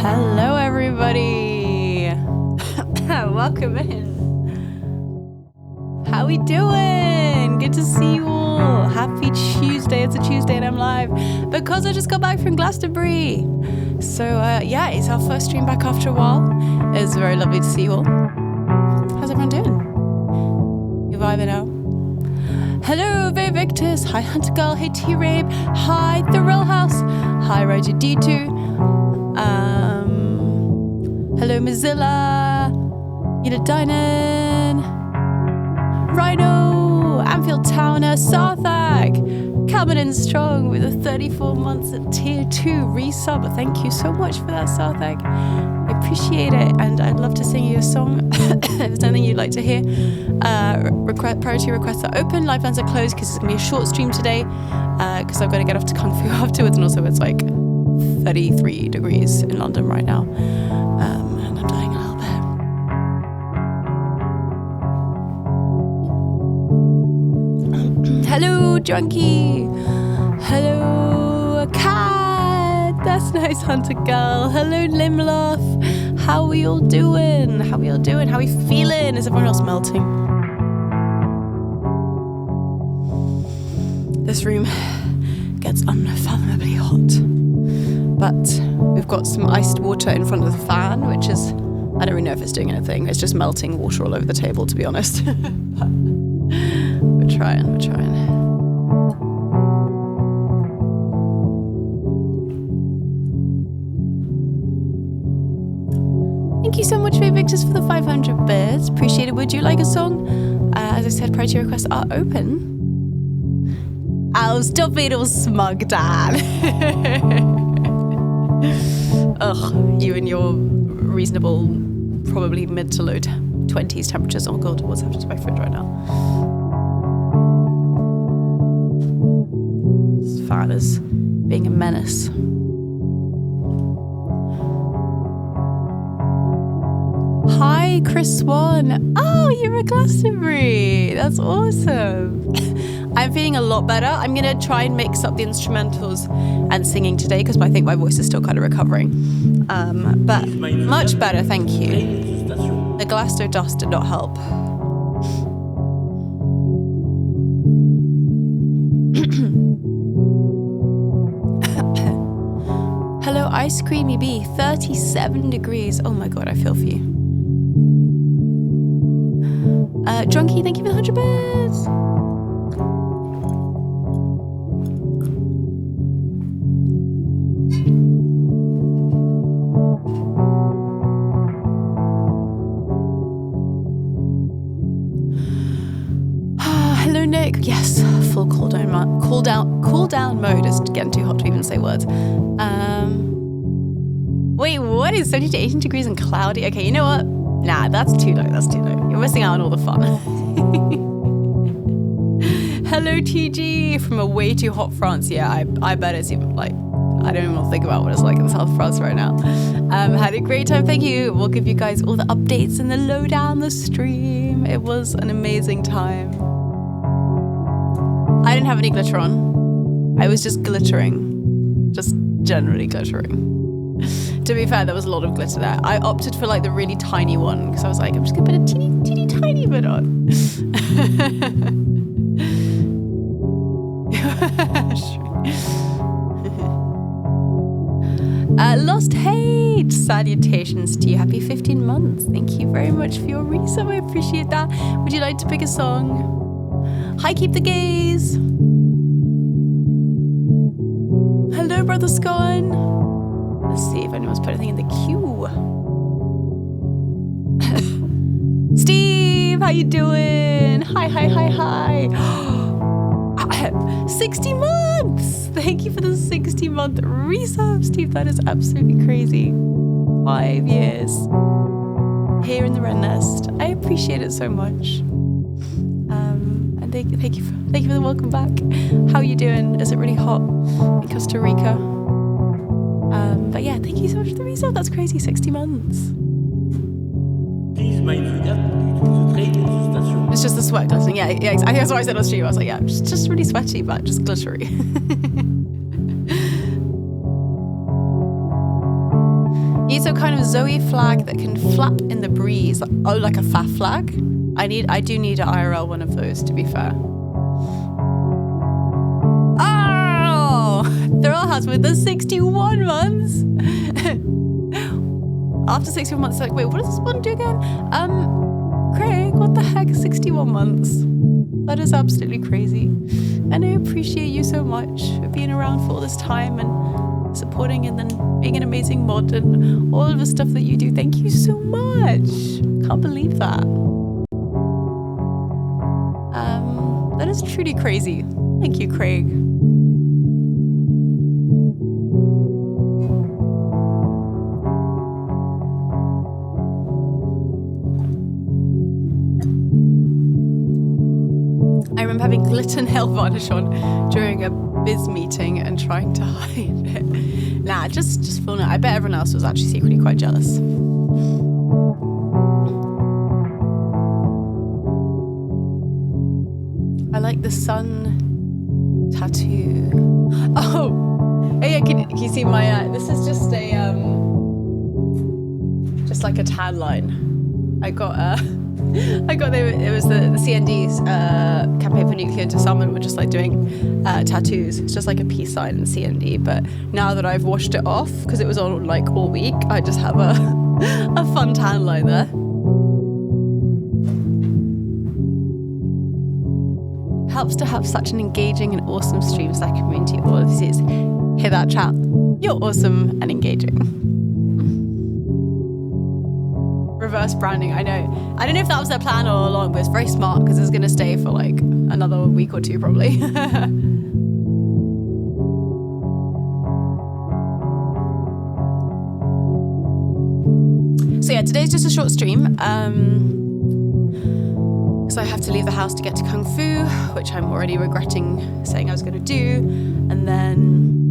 Hello, everybody. Welcome in. How we doing? Good to see you all. Happy Tuesday. It's a Tuesday and I'm live because I just got back from Glastonbury. So, yeah, it's our first stream back after a while. It's very lovely to see you all. How's everyone doing? You vibing out? Hello, Very Victus. Hi, Hunter Girl. Hey, T-Rabe. Hi, Thrill House. Hi, Roger D2. Hello, Mozilla. Yida Dynan. Rhino. Anfield Towner. Sarthak. Coming in strong with a 34 months at tier 2 resub. Thank you so much for that, Sarthak. I appreciate it, and I'd love to sing you a song. If there's anything you'd like to hear, priority requests are open, lifelines are closed because it's going to be a short stream today because I've got to get off to Kung Fu afterwards, and also it's like 33 degrees in London right now, and I'm dying a little bit. Hello, Drunky. Hello, Cat. That's nice, Hunter Girl. Hello, Limloff. How are we all doing? How are we all doing? How are we feeling? Is everyone else melting? This room gets unfathomably hot. But we've got some iced water in front of the fan, which is, I don't really know if it's doing anything. It's just melting water all over the table, to be honest. But we're trying. Thank you so much, Victus, for the 500 bits. Appreciate it. Would you like a song? As I said, priority requests are open. Oh, stop being all smug, Dan. Ugh, you and your reasonable, probably mid to low 20s temperatures. Oh God, what's happening to my fridge right now? This fan is being a menace. Hi, Chris Swan. Oh, you're at Glastonbury. That's awesome. I'm feeling a lot better. I'm going to try and mix up the instrumentals and singing today because I think my voice is still kind of recovering. But much better, thank you. The Glasto dust did not help. Hello, Ice Creamy Bee. 37 degrees. Oh my God, I feel for you. Drunky, thank you for the 100 bits. Hello, Nick. Yes, full cool down mode is getting too hot to even say words. Wait, what is 70 to 18 degrees and cloudy? Okay, you know what? Nah, that's too low. You're missing out on all the fun. Hello, TG, from a way too hot France. Yeah, I bet it's even like, I don't even want to think about what it's like in the south of France right now. Had a great time, thank you. We'll give you guys all the updates and the lowdown, the stream. It was an amazing time. I didn't have any glitter on. I was just glittering. Just generally glittering. To be fair, there was a lot of glitter there. I opted for like the really tiny one because I was like, I'm just gonna put a teeny tiny bit on. Lost Hate, salutations to you. Happy 15 months. Thank you very much for your resub. I appreciate that. Would you like to pick a song? Hi, Keep the Gaze. Hello, Brother Scone. Let's see if anyone's put anything in the queue. Steve, how you doing? Hi. 60 months! Thank you for the 60-month resub, Steve. That is absolutely crazy. 5 years here in the Red Nest. I appreciate it so much. And thank you for the welcome back. How are you doing? Is it really hot in Costa Rica? But yeah, thank you so much for the resub. That's crazy, 60 months. It's just the sweat glittering. Yeah, exactly. That's what I said on stream. I was like, yeah, just really sweaty, but just glittery. Need some kind of Zoe flag that can flap in the breeze. Oh, like a faff flag? I do need an IRL one of those, to be fair. Oh! Thrill has with the 61 months. After 61 months, like, wait, what does this one do again? Craig, what the heck? 61 months. That is absolutely crazy. And I appreciate you so much for being around for all this time and supporting and then being an amazing mod and all of the stuff that you do. Thank you so much. Can't believe that. That is truly crazy. Thank you, Craig. I remember having glitter nail varnish on during a biz meeting and trying to hide it. Nah, just feeling it. I bet everyone else was actually secretly quite jealous. I like the sun tattoo. Oh, yeah. Can you see my? This is just a just like a tan line. It was the CND's campaign for nuclear disarmament. We're just like doing tattoos. It's just like a peace sign in CND. But now that I've washed it off because it was on like all week, I just have a fun tan line there. Helps to have such an engaging and awesome stream Slack community. All of these. Hear that, chat? You're awesome and engaging. Reverse branding, I know. I don't know if that was their plan all along, but it's very smart because it's going to stay for like another week or two probably. So yeah, today's just a short stream because I have to leave the house to get to Kung Fu, which I'm already regretting saying I was going to do. And then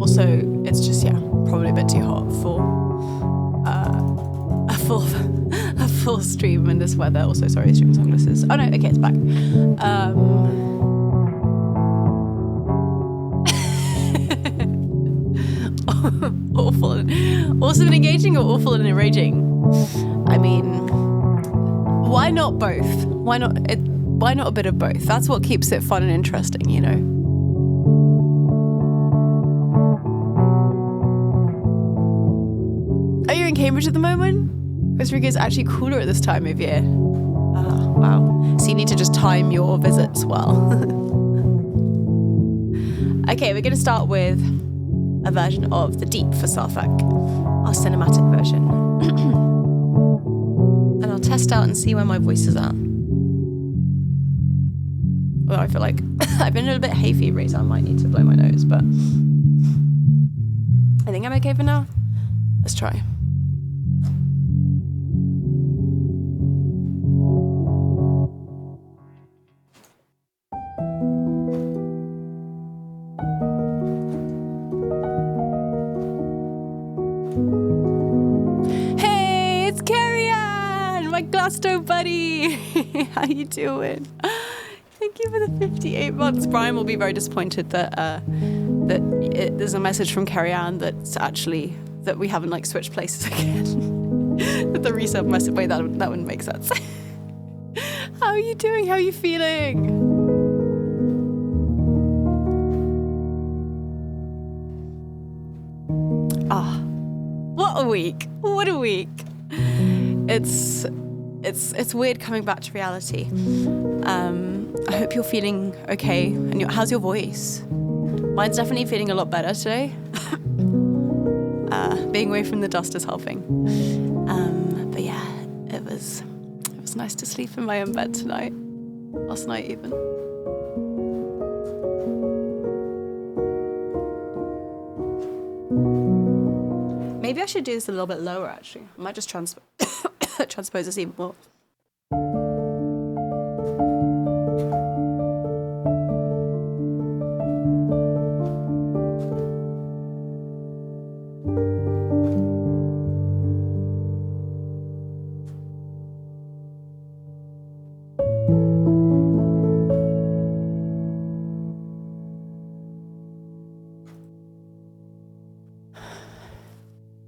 also it's just, yeah, probably a bit too hot for a full stream in this weather. Also, sorry, stream sunglasses. Oh no, okay, it's back. Awful, awesome and engaging, or awful and enraging? I mean, why not both? Why not a bit of both? That's what keeps it fun and interesting, you know. Are you in Cambridge at the moment? Costa Rica is actually cooler at this time of year. Oh, wow. So you need to just time your visits well. Okay, we're going to start with a version of The Deep for Sarthak, our cinematic version. And I'll test out and see where my voice is at. Although I feel like I've been a little bit hay fevery, so I might need to blow my nose, but I think I'm okay for now. Let's try. Hey, it's Carrie-Ann, my Glasto buddy. How you doing? Thank you for the 58 months. Brian will be very disappointed that there's a message from Carrie-Ann that's actually that we haven't like switched places again. That the resub message. Wait, that wouldn't make sense. How are you doing? How are you feeling? Ah, what a week! What a week! It's weird coming back to reality. I hope you're feeling okay. And how's your voice? Mine's definitely feeling a lot better today. Being away from the dust is helping. But yeah, it was nice to sleep in my own bed tonight. Last night even. Maybe I should do this a little bit lower actually. I might just transpose this even more.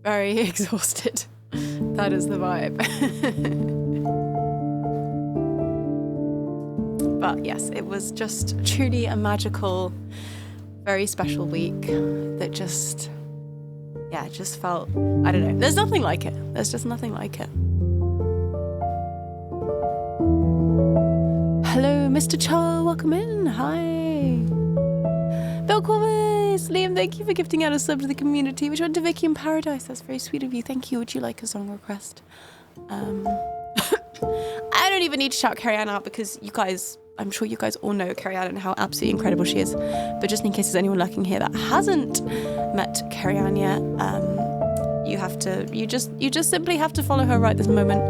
very exhausted. That is the vibe. But yes, it was just truly a magical, very special week that just felt, I don't know, there's nothing like it. There's just nothing like it. Hello, Mr. Cho, welcome in. Hi. Bill Corvus, Liam, thank you for gifting out a sub to the community, which went to Vicky in Paradise. That's very sweet of you. Thank you. Would you like a song request? I don't even need to shout Carrie Ann out because you guys, I'm sure you guys all know Carrie Ann and how absolutely incredible she is. But just in case there's anyone lurking here that hasn't met Carrie Ann yet, you just simply have to follow her right this moment.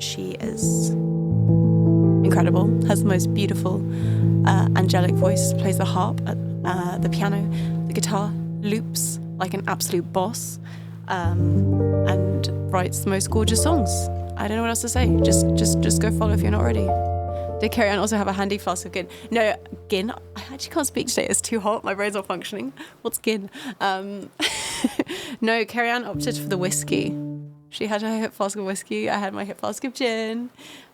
She is incredible, has the most beautiful angelic voice, plays the harp, the piano, the guitar, loops like an absolute boss, and writes the most gorgeous songs. I don't know what else to say. Just go follow if you're not already. Did Carrie Ann also have a handy flask of gin? No, gin? I actually can't speak today. It's too hot. My brain's not functioning. What's gin? No, Carrie Ann opted for the whiskey. She had her hip flask of whiskey. I had my hip flask of gin.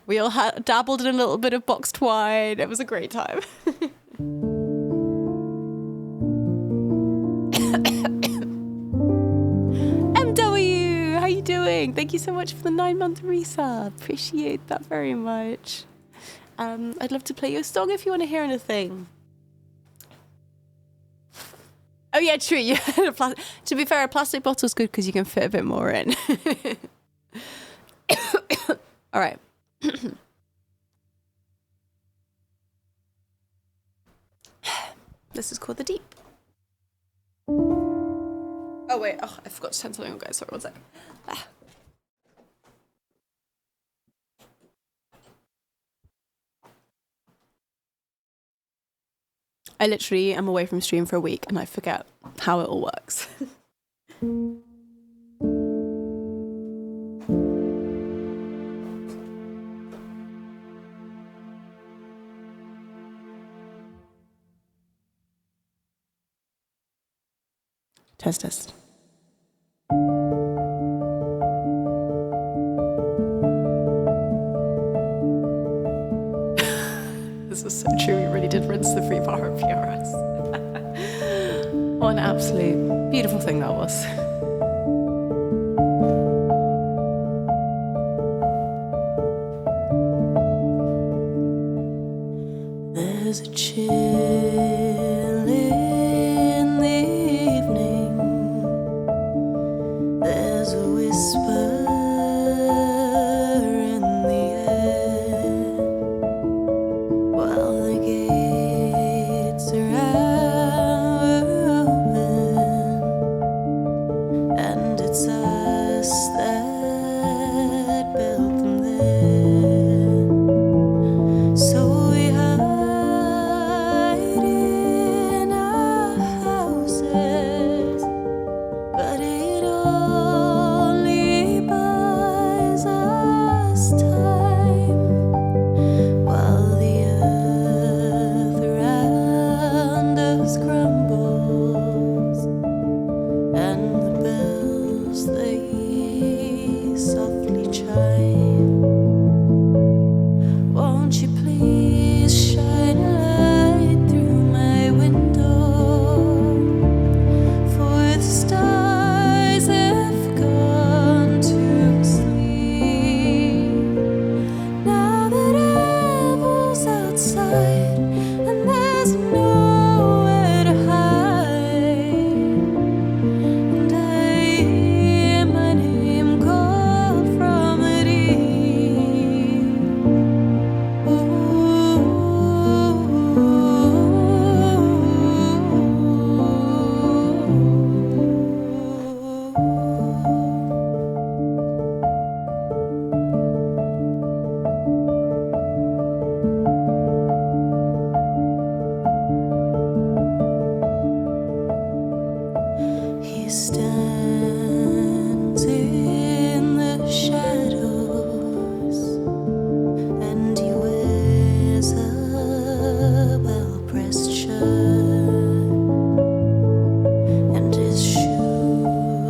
We all dabbled in a little bit of boxed wine. It was a great time. MW, how you doing? Thank you so much for the 9-month resub. Appreciate that very much. I'd love to play you a song if you want to hear anything. Oh yeah, true. You had a to be fair, a plastic bottle's good because you can fit a bit more in. All right. This is called The Deep. Oh wait, I forgot to turn something on, guys. Sorry, one sec. I literally am away from stream for a week and I forget how it all works. Test. This is so true. We really did rinse the free bar of PRS. What an absolute beautiful thing that was. There's a chill in the evening. There's a whisper in the air while the gates are open, and it's us that built them there. So we hide in our houses, but it only buys us time while the earth around us crumbles and the bells they softly chime. Won't you please shine a light through my window? For the stars have gone to sleep. Now the devil's outside and there's nowhere to hide. And I hear my name called from the deep. He stands in the shadows, and he wears a well-pressed shirt, and his shoes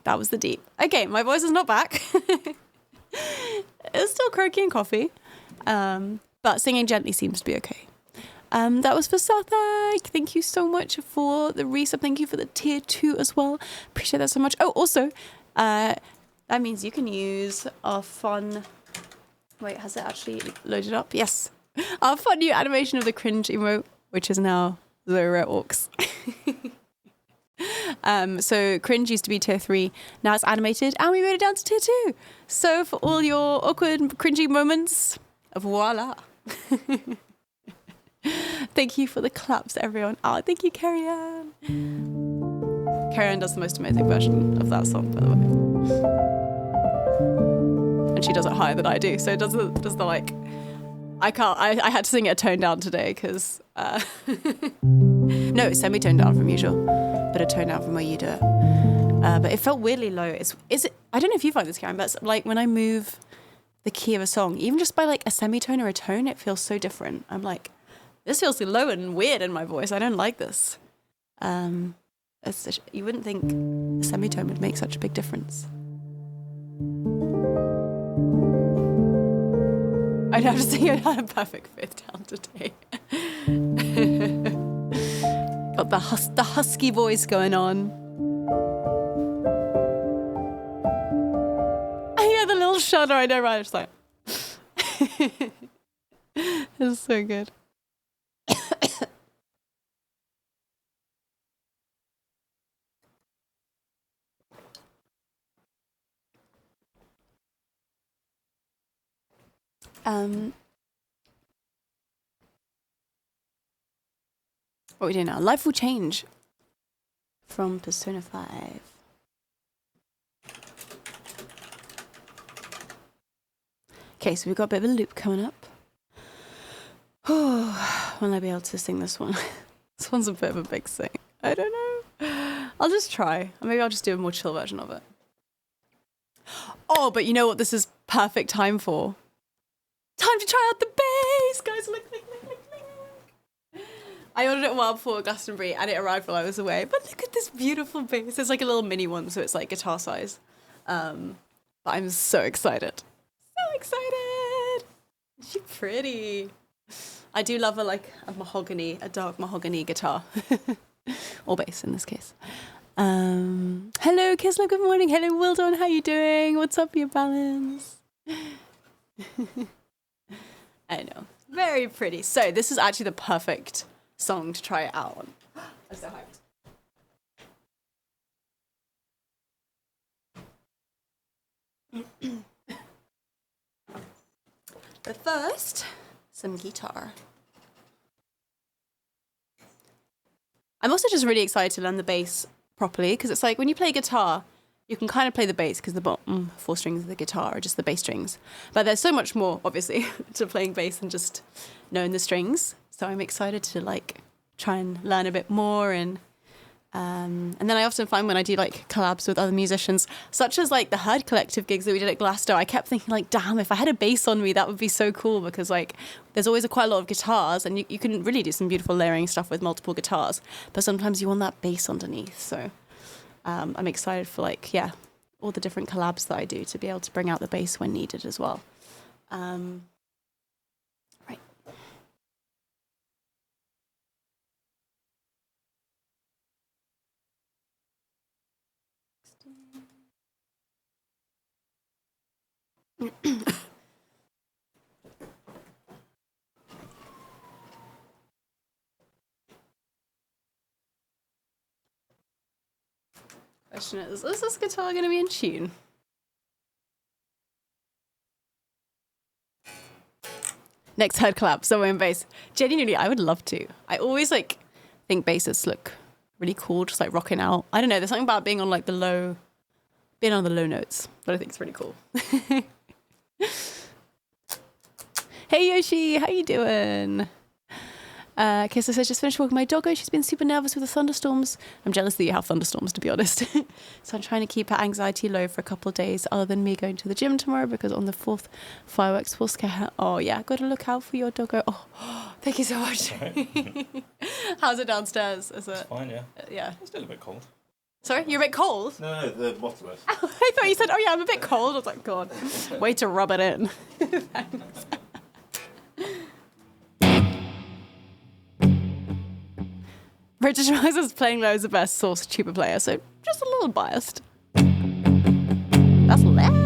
That was the deep. Okay, my voice is not back. It's still croaky and coffee. But singing gently seems to be okay. That was for Sarthak. Thank you so much for the resub. Thank you for the tier 2 as well. Appreciate that so much. Oh, also, that means you can use our fun... Wait, has it actually loaded up? Yes. Our fun new animation of the cringe emote, which is now Zora Orcs. So cringe used to be tier 3. Now it's animated and we made it down to tier 2. So for all your awkward, cringy moments, voila. Thank you for the claps, everyone. Oh, thank you, Carrie-Anne. Carrie-Anne does the most amazing version of that song, by the way. And she does it higher than I do. So it does the like, I had to sing it a tone down today because, no, semi-tone down from usual, but a tone down from where you do it. But it felt weirdly low. I don't know if you find this, Karen, but it's like when I move the key of a song, even just by like a semitone or a tone, it feels so different. I'm like, this feels low and weird in my voice. I don't like this. You wouldn't think a semitone would make such a big difference. I'd have to say I had a perfect fifth down today. Got the husky voice going on. I hear the little shudder. I know, right? It's like, it's so good. What we do now? Life will change from Persona 5. Okay, so we've got a bit of a loop coming up. Oh, will I be able to sing this one? This one's a bit of a big sing. I don't know. I'll just try. Or maybe I'll just do a more chill version of it. Oh, but you know what this is perfect time for? Time to try out the bass! Guys, look. I ordered it a while before Glastonbury and it arrived while I was away. But look at this beautiful bass. It's like a little mini one, so it's like guitar size. But I'm so excited. So excited! She's pretty. I do love a dark mahogany guitar. Or bass in this case. Hello, Kisla, good morning. Hello, Wildon, how you doing? What's up, your balance? I know. Very pretty. So this is actually the perfect song to try it out on. I'm so hyped. But first, some guitar. I'm also just really excited to learn the bass properly because it's like when you play guitar, you can kind of play the bass because the bottom 4 strings of the guitar are just the bass strings. But there's so much more, obviously, to playing bass than just knowing the strings. So I'm excited to like try and learn a bit more and then I often find when I do like collabs with other musicians, such as like the Herd Collective gigs that we did at Glasto, I kept thinking like, damn, if I had a bass on me, that would be so cool because like there's always quite a lot of guitars and you can really do some beautiful layering stuff with multiple guitars, but sometimes you want that bass underneath. So I'm excited for like, yeah, all the different collabs that I do to be able to bring out the bass when needed as well. Right. Question is this guitar going to be in tune? Next Herd collab, someone in bass. Genuinely, I would love to. I always like think bassists look really cool, just like rocking out. I don't know, there's something about being on the low notes that I think is really cool. Hey Yoshi, how you doing? Kissa says, just finished walking my doggo. She's been super nervous with the thunderstorms. I'm jealous that you have thunderstorms, to be honest. So I'm trying to keep her anxiety low for a couple of days, other than me going to the gym tomorrow, because on the 4th, fireworks will scare her. Oh, yeah, got to look out for your doggo. Oh, thank you so much. Right. How's it downstairs? Is it? It's fine, yeah. Yeah. It's still a bit cold. Sorry, you're a bit cold? No, the bottom is. I thought you said, oh yeah, I'm a bit cold. I was like, God, way to rub it in. Thanks. British Riser's playing low is the best Source tuba player, so just a little biased. That's loud.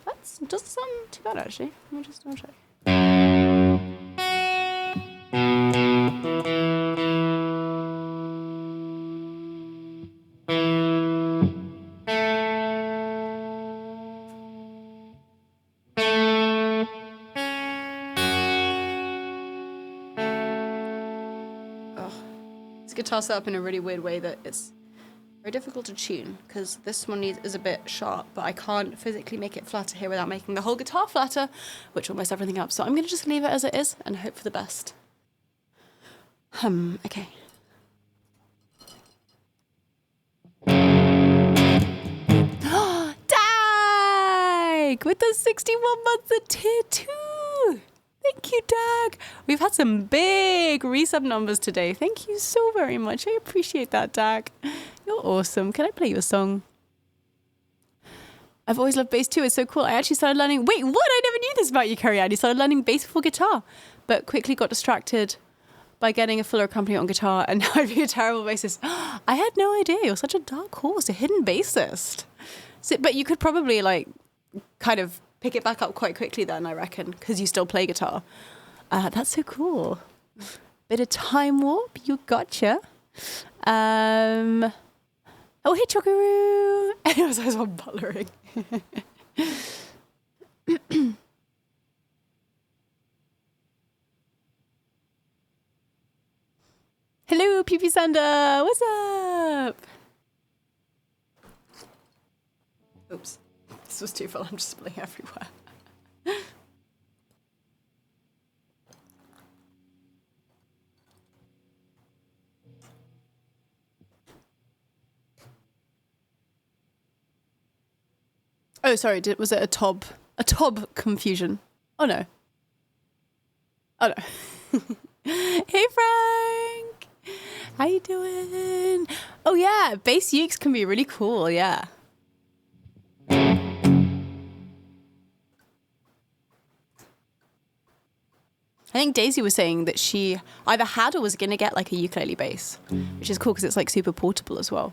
That doesn't sound too bad actually. Let me just double check. Guitar set up in a really weird way that it's very difficult to tune because this one is a bit sharp, but I can't physically make it flatter here without making the whole guitar flatter, which will mess everything up. So I'm going to just leave it as it is and hope for the best. Okay. Dag! With the 61 months at tier 2! Thank you, Dag. We've had some big resub numbers today. Thank you so very much. I appreciate that, Dag. You're awesome. Can I play your song? I've always loved bass too. It's so cool. I actually started learning... Wait, what? I never knew this about you, Carrie. I started learning bass before guitar, but quickly got distracted by getting a fuller accompaniment on guitar, and now I'd be a terrible bassist. I had no idea. You're such a dark horse, a hidden bassist. So, but you could probably, like, kind of pick it back up quite quickly then, I reckon, because you still play guitar. That's so cool. Bit of time warp, you gotcha. Oh, hey, Chokaroo. Anyways, I was on butlering. Hello, PP Sander. What's up? Oops. This was too full. I'm just spilling everywhere. Oh, sorry. Was it a tob confusion? Oh no. Oh no. Hey Frank, how you doing? Oh yeah, bass ukes can be really cool. Yeah. I think Daisy was saying that she either had or was going to get like a ukulele bass, which is cool because it's like super portable as well.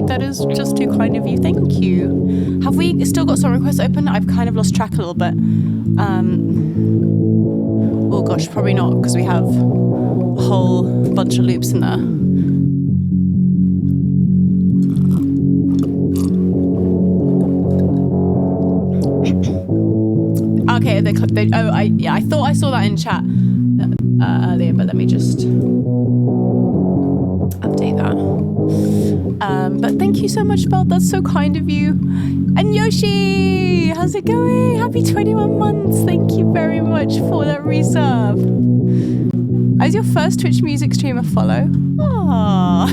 That is just too kind of you. Thank you. Have we still got song requests open? I've kind of lost track a little bit. Oh gosh, probably not because we have a whole bunch of loops in there. Okay, I thought I saw that in chat earlier, but let me just update that. But thank you so much, Belt. That's so kind of you. And Yoshi, how's it going? Happy 21 months. Thank you very much for that resub. As your first Twitch music streamer follow. Aww.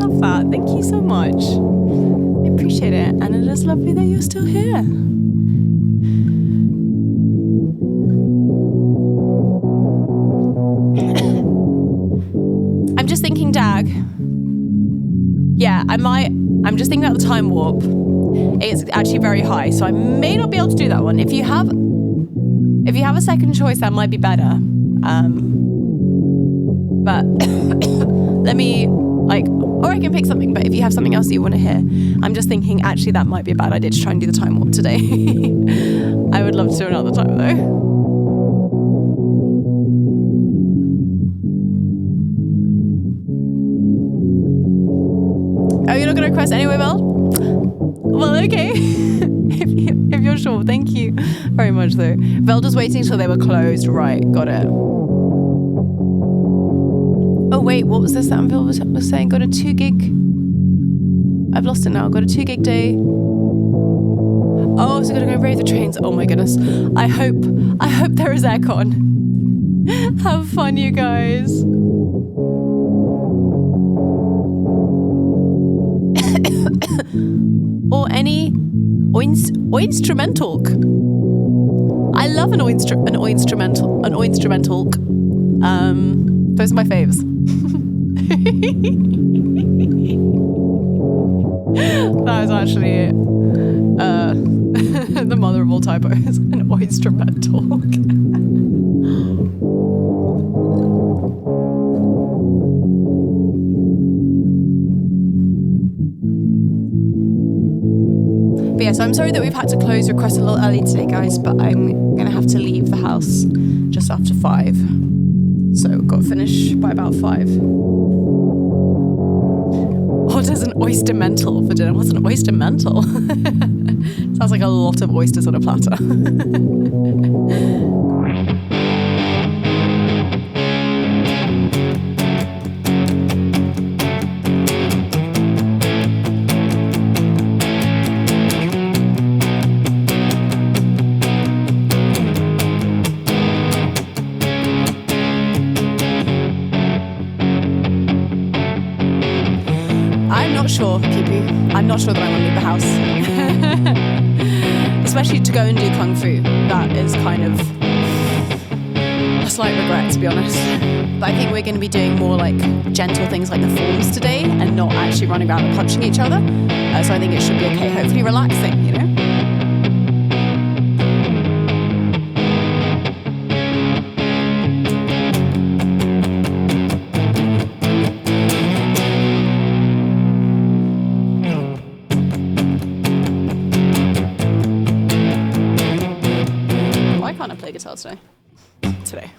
Love that. Thank you so much. I appreciate it. And it is lovely that you're still here. I'm just thinking, Dag. Yeah, I'm just thinking about the time warp. It's actually very high, so I may not be able to do that one. If you have a second choice, that might be better. But let me, or I can pick something, but if you have something else that you want to hear, I'm just thinking, actually, that might be a bad idea to try and do the time warp today. I would love to do another time, though. Oh, you're not going to request anyway, Mel? Well, okay. if you're sure. Thank you very much, though. Velda's waiting until they were closed. Right, got it. Oh, wait, what was this that Phil was saying? Got a 2 gig... I've lost it now. Got a 2 gig day. Oh, so gotta go brave the trains. Oh my goodness. I hope there is aircon. Have fun, you guys. Or any instrumental. I love an instrumental. Those are my faves. That is actually the mother of all typos. An instrumental. But yeah, so I'm sorry that we've had to close requests a little early today, guys, but I'm going to have to leave the house just after 5. So got to finish by about 5. What is an oyster mental for dinner? What's an oyster mental? Sounds like a lot of oysters on a platter. Sure, Kipu. I'm not sure that I want to leave the house. Especially to go and do Kung Fu. That is kind of a slight regret, to be honest. But I think we're going to be doing more like gentle things like the forms today and not actually running around and punching each other. So I think it should be okay. Hopefully relaxing, you know? Today.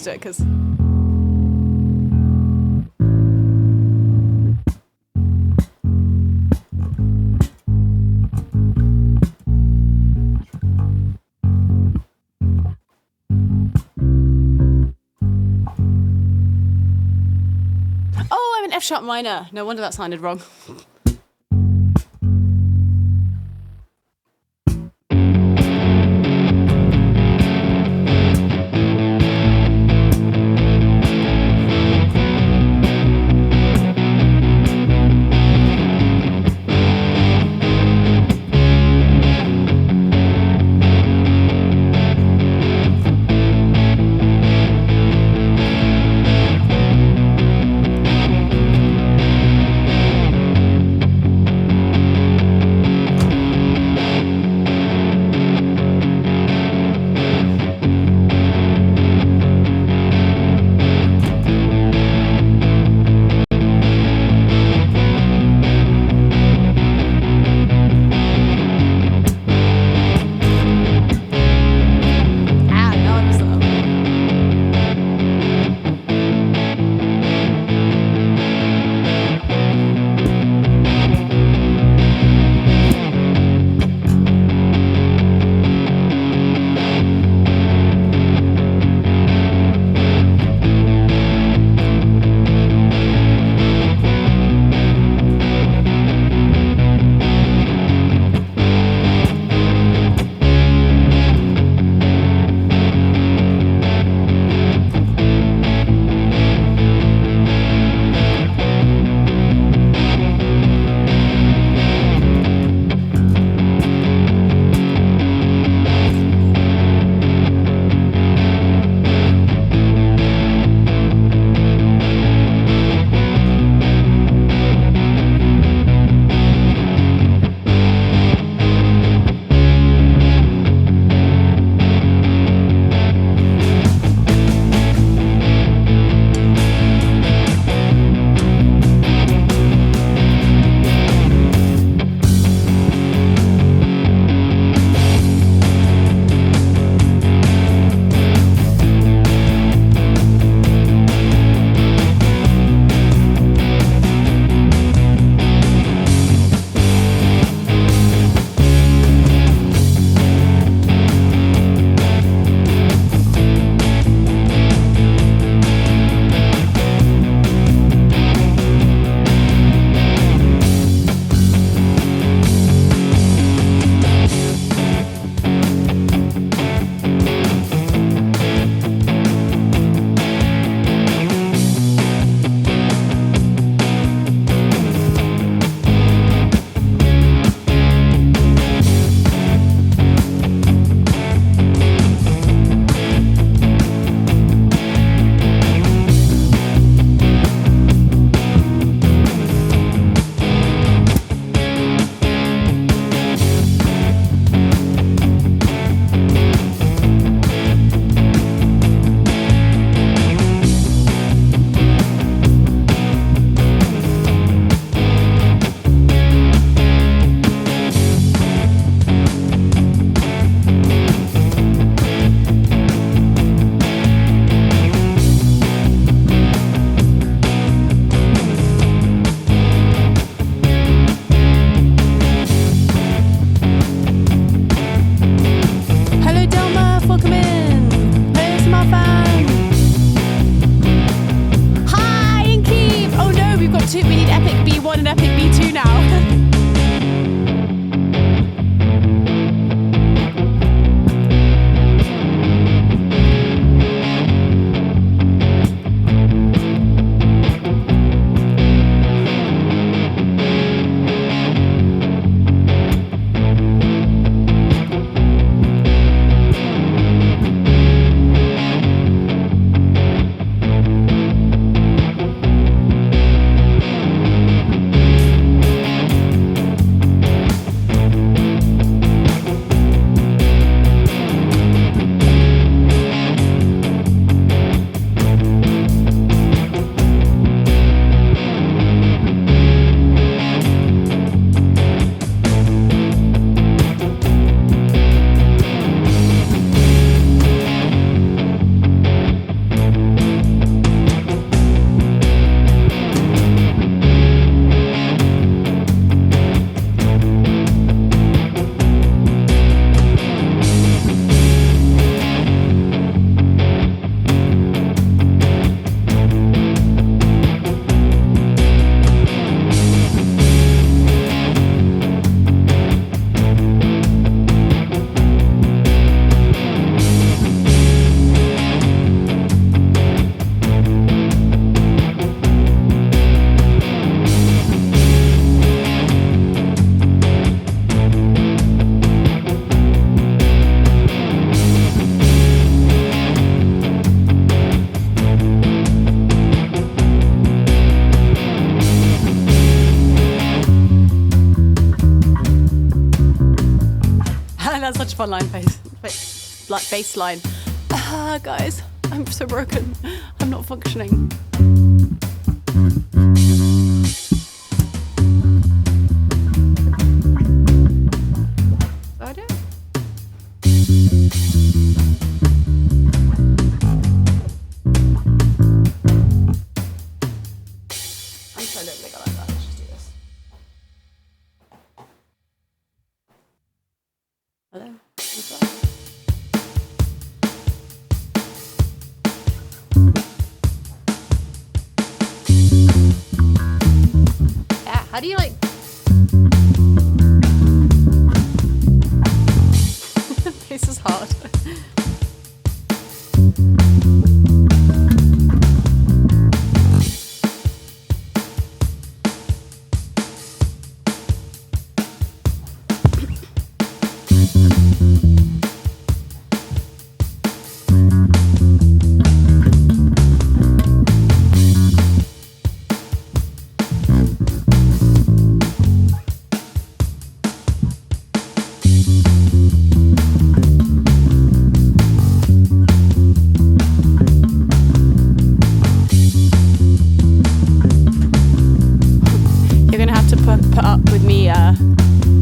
To it because I'm an F sharp minor. No wonder that sounded wrong. fun line bass line. Guys, I'm so broken. I'm not functioning. How do you like? This is hard.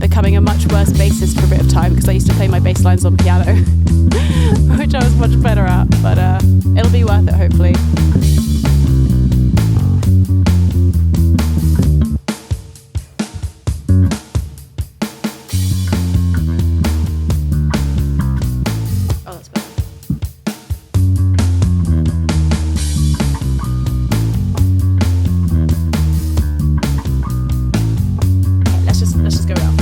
Becoming a much worse bassist for a bit of time because I used to play my bass lines on piano, which I was much better at, but it'll be worth it hopefully. Oh, that's better. Okay, let's just go down.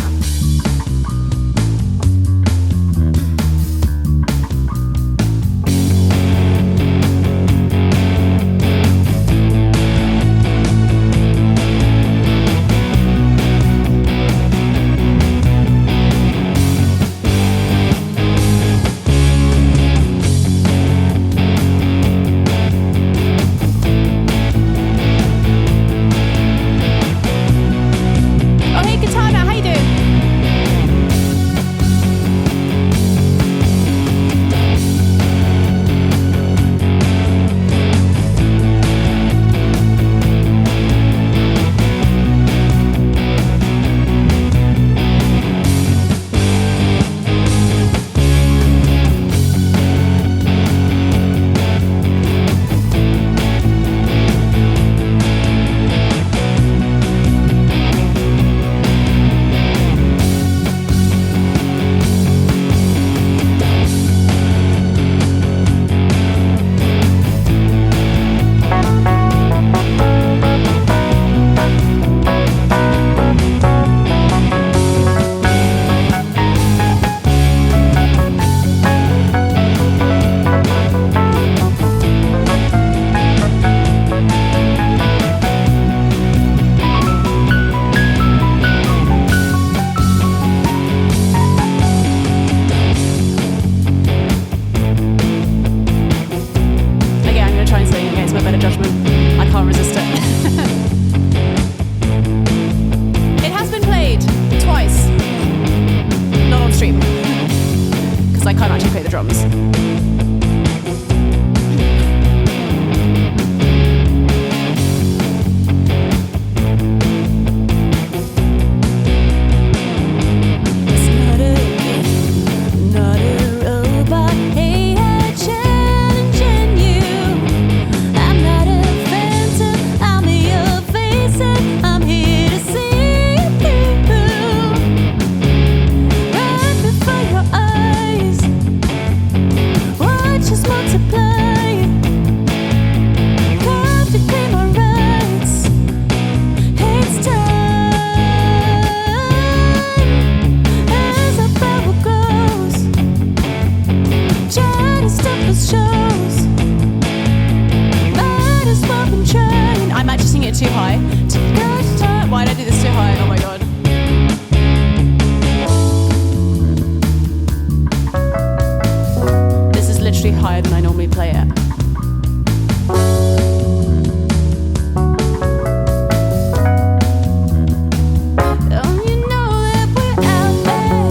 higher than I normally play it. Oh, you know that we're out there,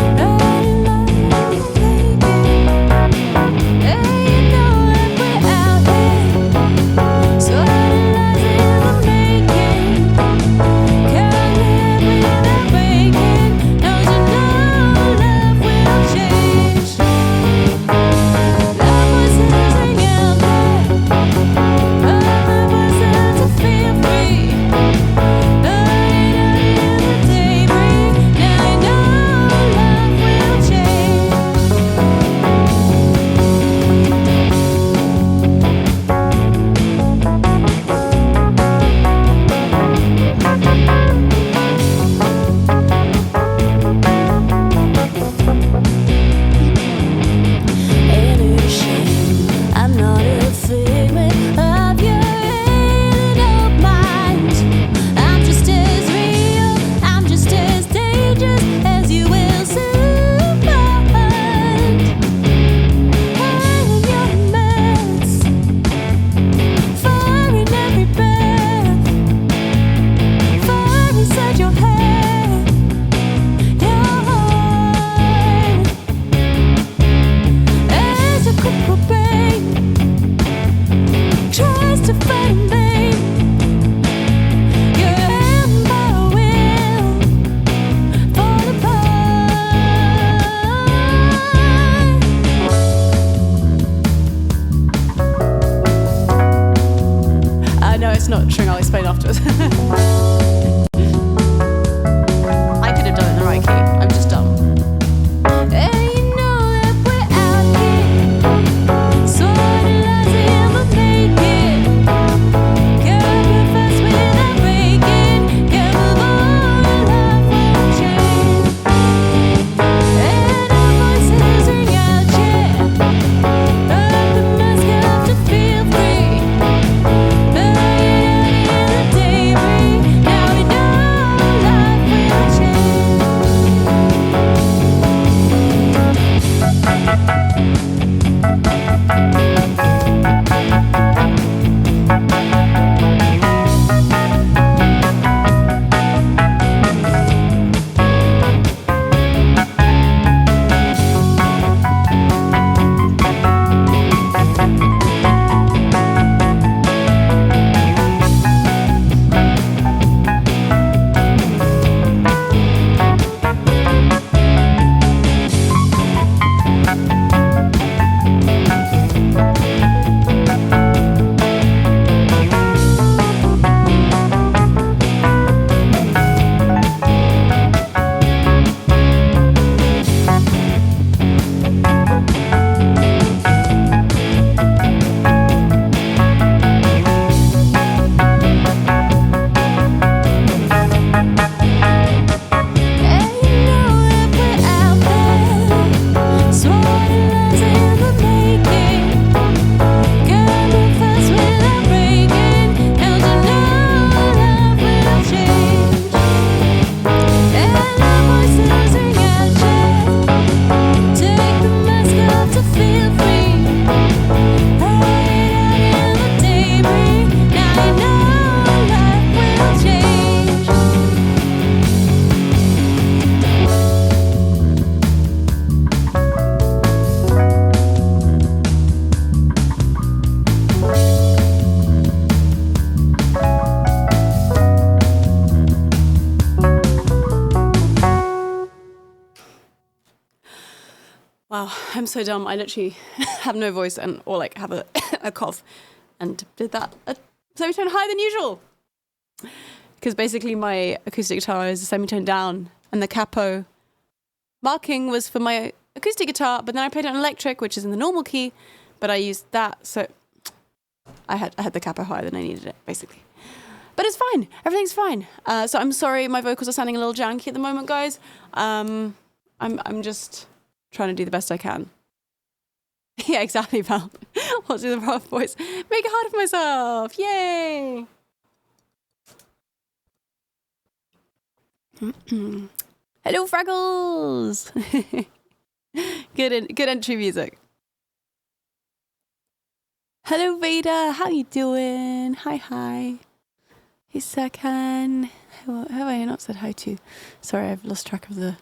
running it's not string. I'll explain afterwards. I could have done it in the right key. I'm just dumb. Wow, I'm so dumb. I literally have no voice or like have a cough and did that a semitone higher than usual. Because basically my acoustic guitar is a semitone down and the capo marking was for my acoustic guitar, but then I played it on electric, which is in the normal key, but I used that, so I had the capo higher than I needed it, basically. But it's fine. Everything's fine. So I'm sorry my vocals are sounding a little janky at the moment, guys. I'm just trying to do the best I can. Yeah, exactly, Val. What's with the rough voice? Make it harder for myself. Yay! Hello, Fraggles. Good entry music. Hello, Veda. How you doing? Hi. Hey, Serkan. Who have I not said hi to? Sorry, I've lost track of the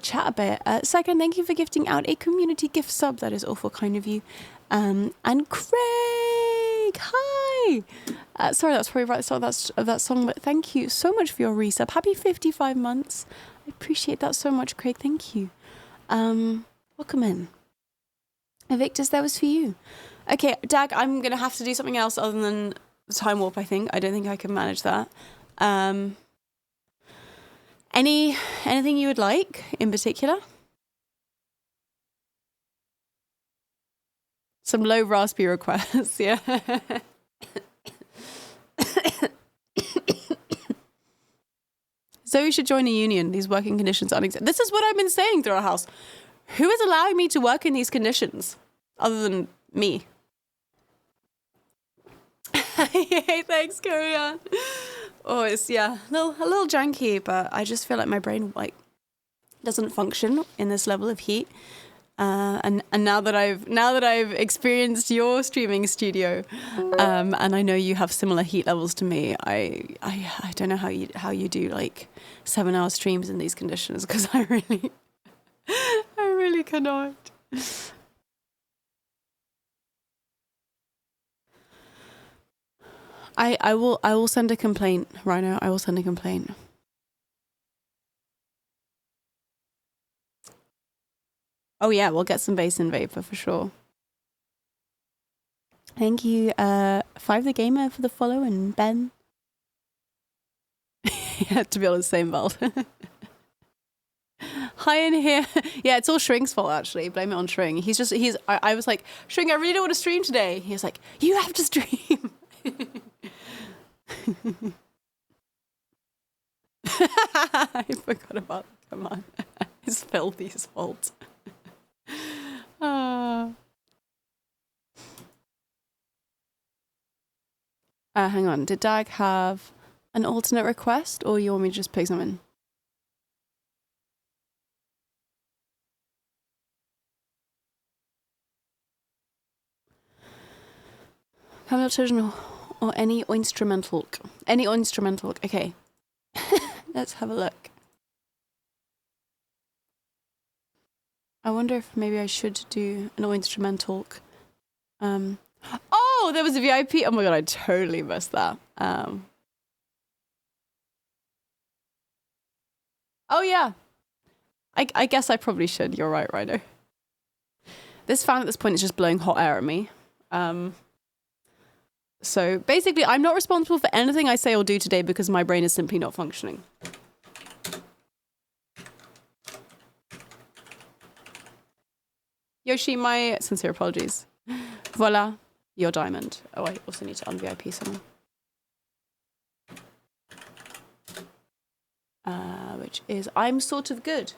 chat a bit. Serkan, thank you for gifting out a community gift sub. That is awful kind of you. And Craig, hi. Sorry, that's probably right at the start of that song, but thank you so much for your resub. Happy 55 months. I appreciate that so much, Craig. Thank you. Welcome in. Evictus, that was for you. Okay, Dag, I'm going to have to do something else other than the time warp, I think. I don't think I can manage that. Anything you would like in particular? Some low raspy requests, yeah. Zoe should join a union. These working conditions are unacceptable. This is what I've been saying through our house. Who is allowing me to work in these conditions other than me? Hey, thanks, carry on. Oh, it's a little janky, but I just feel like my brain doesn't function in this level of heat. And now that I've experienced your streaming studio, and I know you have similar heat levels to me, I don't know how you do like 7-hour streams in these conditions, because I really cannot. I will send a complaint, Rhino. I will send a complaint. Oh yeah, we'll get some bass in vapor for sure. Thank you, Five the Gamer for the follow, and Ben. Yeah, to be honest, same Veld. Hi in here. Yeah, it's all Shrink's fault actually. Blame it on Shrink. I was like, Shrink, I really don't want to stream today. He was like, you have to stream. I forgot about that. Come on. It's Filthy's fault. Hang on. Did Dag have an alternate request, or you want me to just pick something? Camel children or any instrumental. Any instrumental. Okay. Let's have a look. I wonder if maybe I should do an instrumental. Oh, there was a VIP. Oh my god, I totally missed that. Oh yeah. I guess I probably should. You're right, Rhino. This fan at this point is just blowing hot air at me. So basically, I'm not responsible for anything I say or do today because my brain is simply not functioning. Yoshi, my sincere apologies. Voila, your diamond. Oh, I also need to un-VIP someone. Which is, I'm sort of good.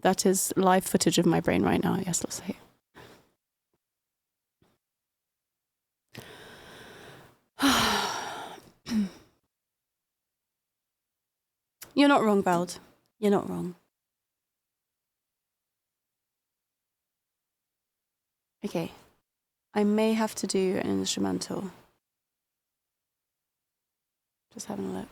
That is live footage of my brain right now, yes, let's say. You're not wrong, Veld. You're not wrong. Okay. I may have to do an instrumental. Just having a look.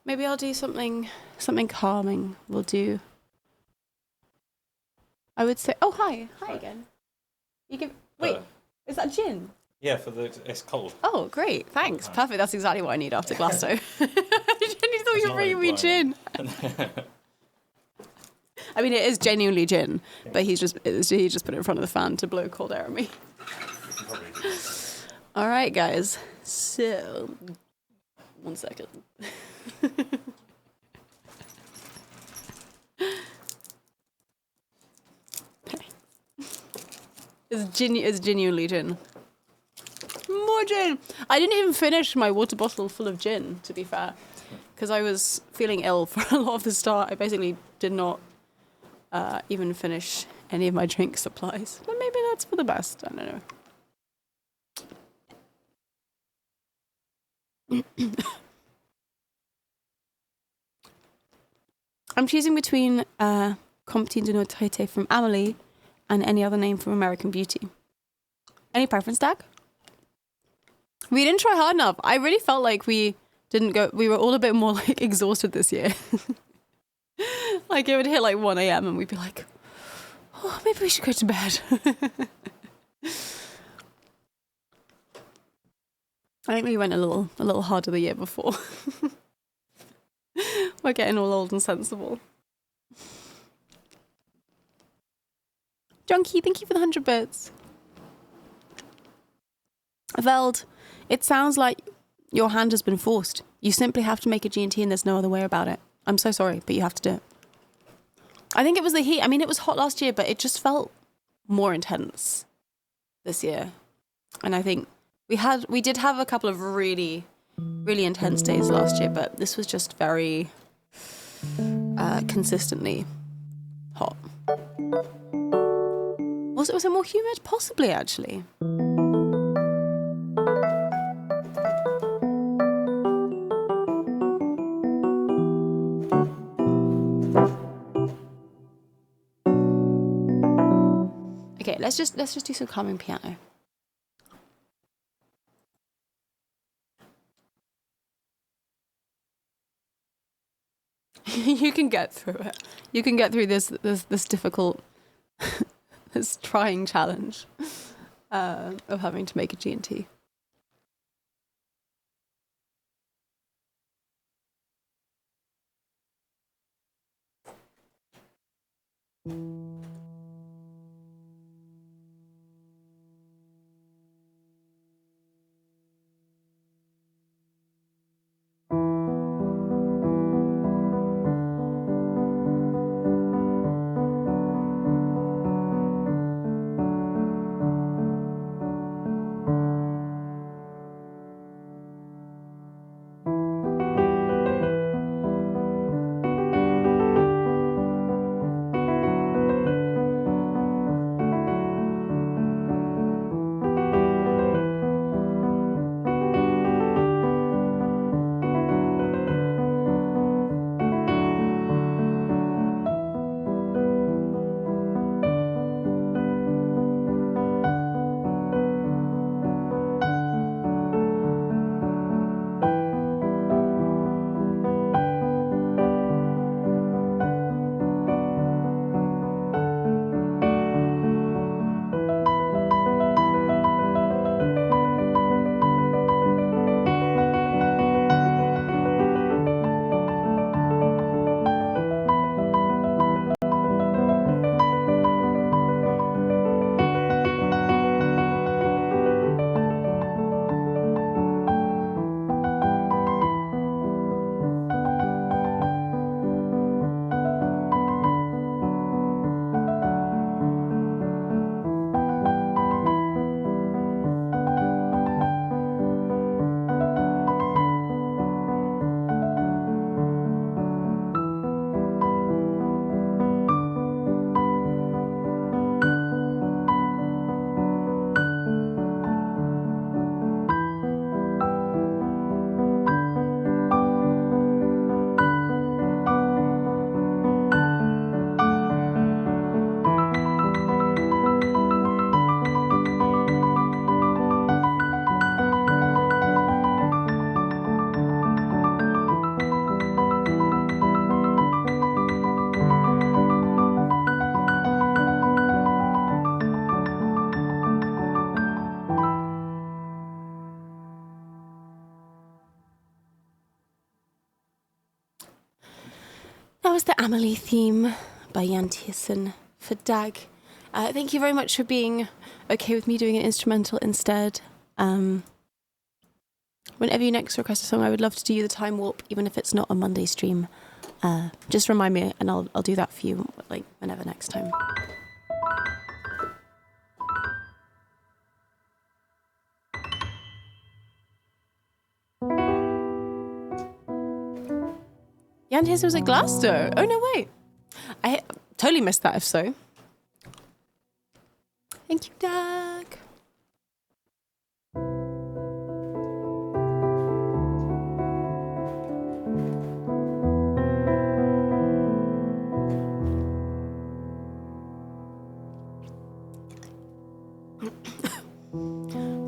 Maybe I'll do something calming. We'll do. I would say. Oh, hi again. You give. Wait, is that gin? Yeah, it's cold. Oh, great! Thanks. Perfect. That's exactly what I need after Glasto. I genuinely thought you were bringing me gin. I mean, it is genuinely gin, but he just put it in front of the fan to blow cold air at me. All right, guys. So, 1 second. It's genuinely gin. More gin! I didn't even finish my water bottle full of gin, to be fair, because I was feeling ill for a lot of the start. I basically did not even finish any of my drink supplies. But maybe that's for the best. I don't know. I'm choosing between Comptine de Notre from Amelie and any other name from American Beauty. Any preference, Dag? We didn't try hard enough. I really felt like we were all a bit more like exhausted this year. Like it would hit like 1 a.m. and we'd be like, oh, maybe we should go to bed. I think we went a little harder the year before. We're getting all old and sensible. Junkie, thank you for the 100 bits. Veld, it sounds like your hand has been forced. You simply have to make a G&T and there's no other way about it. I'm so sorry, but you have to do it. I think it was the heat. I mean, it was hot last year, but it just felt more intense this year. And I think we did have a couple of really, really intense days last year, but this was just very consistently hot. Was it more humid? Possibly, actually. Okay, let's just do some calming piano. You can get through it. You can get through this difficult, this trying challenge of having to make a G&T. That was the Amelie theme by Jan Tiersen for DAG. Thank you very much for being okay with me doing an instrumental instead. Whenever you next request a song, I would love to do the time warp, even if it's not a Monday stream. Just remind me, and I'll do that for you, like whenever next time. Jan Tiersen was at Glasto. Oh no, wait, I totally missed that. If so, thank you, Doug.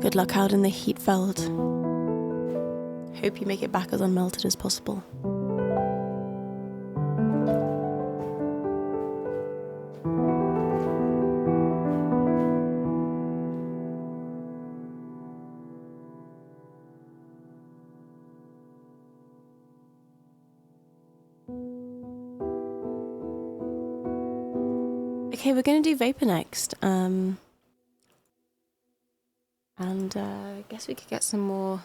Good luck out in the heat veld. Hope you make it back as unmelted as possible. Okay, we're gonna do Vapor next. And I guess we could get some more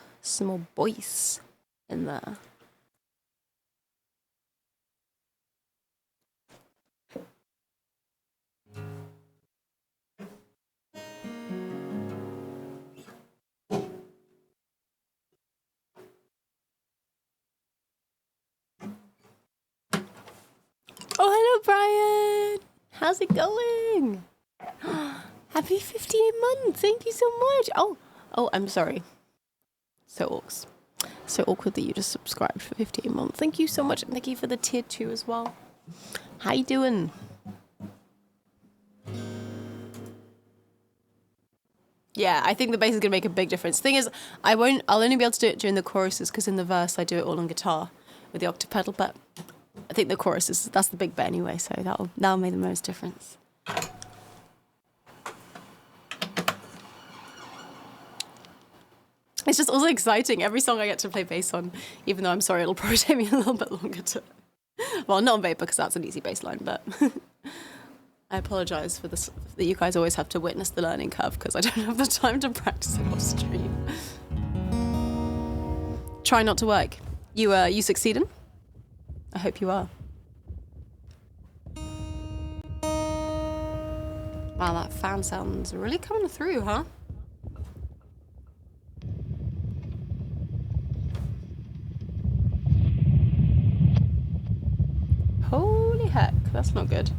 voice in there. Oh, hello, Brian. How's it going? Happy 58 months. Thank you so much. Oh, I'm sorry. So orcs. So awkward that you just subscribed for 58 months. Thank you so much. And thank you for the tier 2 as well. How you doing? Yeah, I think the bass is going to make a big difference. Thing is, I'll only be able to do it during the choruses because in the verse I do it all on guitar with the octave pedal, but I think the chorus that's the big bit anyway, so that'll make the most difference. It's just also exciting. Every song I get to play bass on, even though I'm sorry, it'll probably take me a little bit longer to. Well, not on bass because that's an easy bass line, but I apologize for this that you guys always have to witness the learning curve because I don't have the time to practice it off stream. Try not to work. You succeeding? I hope you are. Wow, that fan sounds really coming through, huh? Holy heck, that's not good.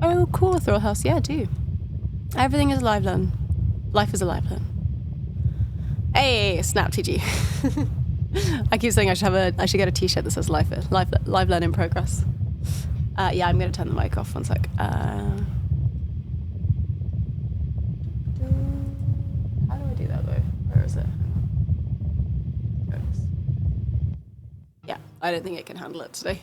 Oh, cool, Thrill House. Yeah, I do. Everything is live learn. Life is a live learn. Hey, snap TG. I keep saying I should get a t-shirt that says live learn in progress. Yeah, I'm going to turn the mic off 1 sec. How do I do that though? Where is it? Yeah, I don't think it can handle it today.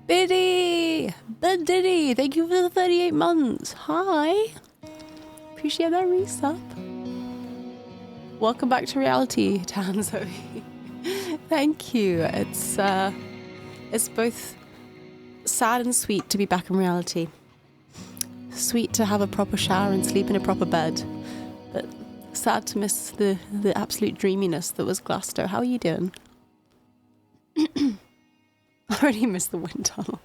Biddy, thank you for the 38 months. Hi. Appreciate that resub. Welcome back to reality, Tan Zoe. Thank you. It's both sad and sweet to be back in reality. Sweet to have a proper shower and sleep in a proper bed, but sad to miss the absolute dreaminess that was Glasto. How are you doing? I already missed the wind tunnel.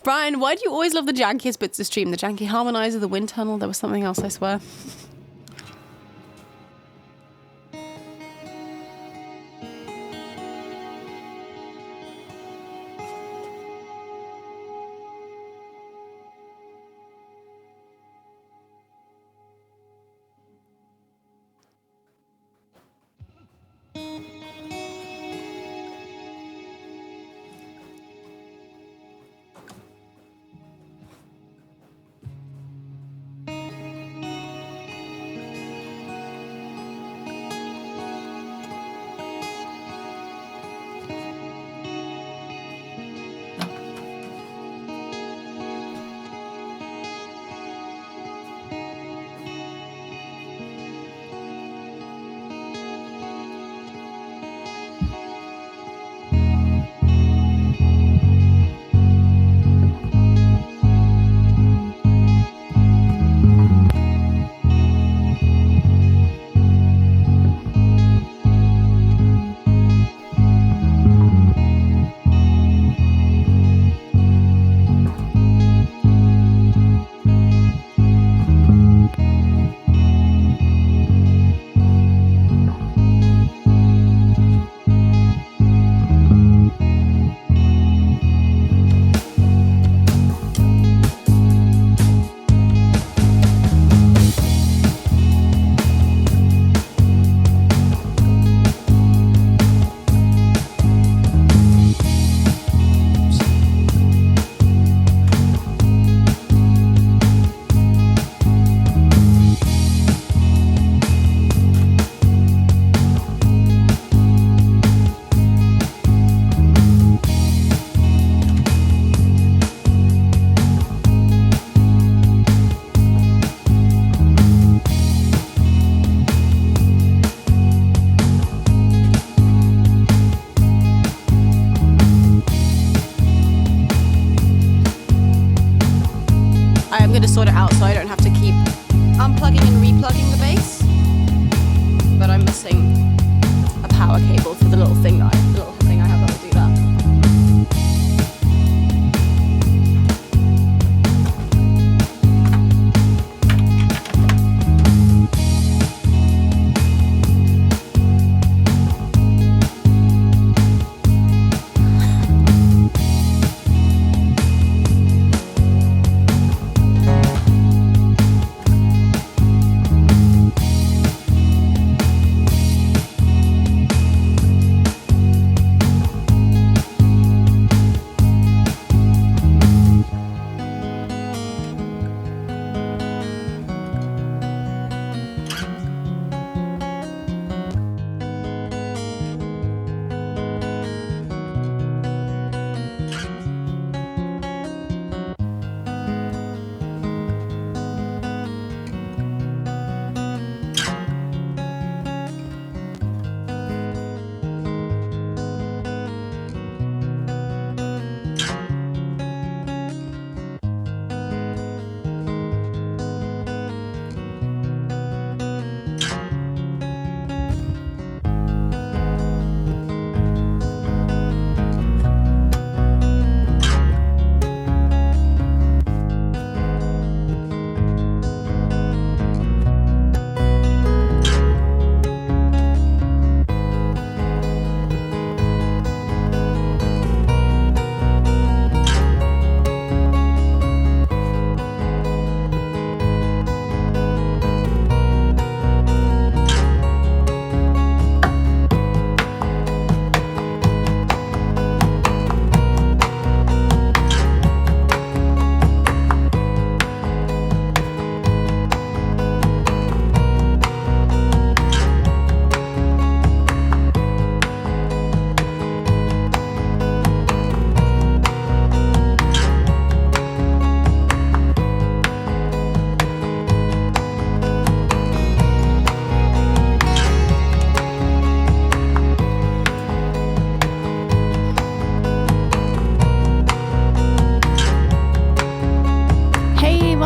Brian, why do you always love the jankiest bits of stream? The janky harmonizer, the wind tunnel, there was something else, I swear. Sort it out so I don't have to keep unplugging and replugging the bass. But I'm missing a power cable for the little thing I have that will do that.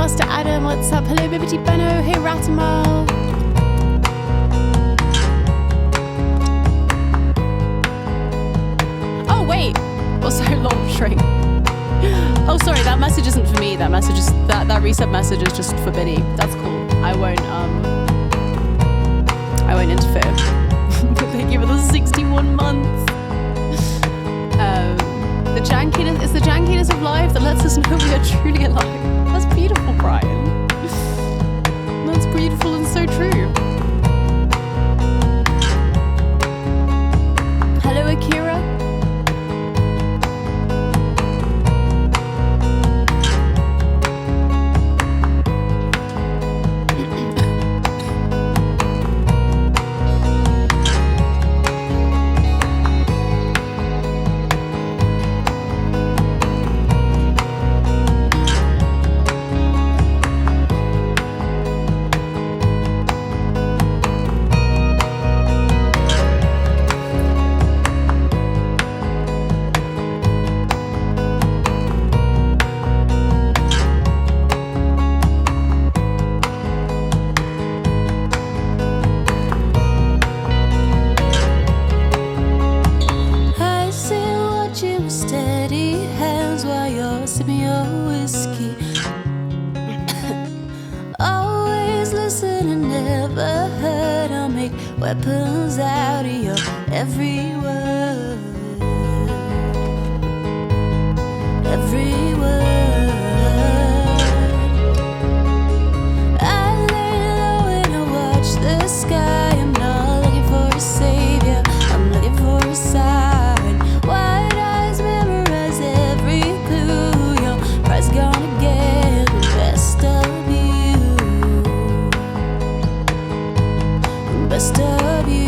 Master Adam, what's up? Hello, Bibbity Benno. Hey, Ratimal. Oh, wait. Also, long string. Oh, sorry, that message isn't for me. That message is that reset message is just for Biddy. That's cool. I won't interfere. Thank you for the 61 months. The jankiness, it's the jankiness of life that lets us know we are truly alive. That's beautiful, Brian. That's beautiful and so true. Hello, Akira. Weapons out of your every word, every word. I lay low and I watch the sky. I'm not looking for a savior, I'm looking for a sign. Wide eyes memorize every clue. Your pride's gonna get the best of you, the best of you.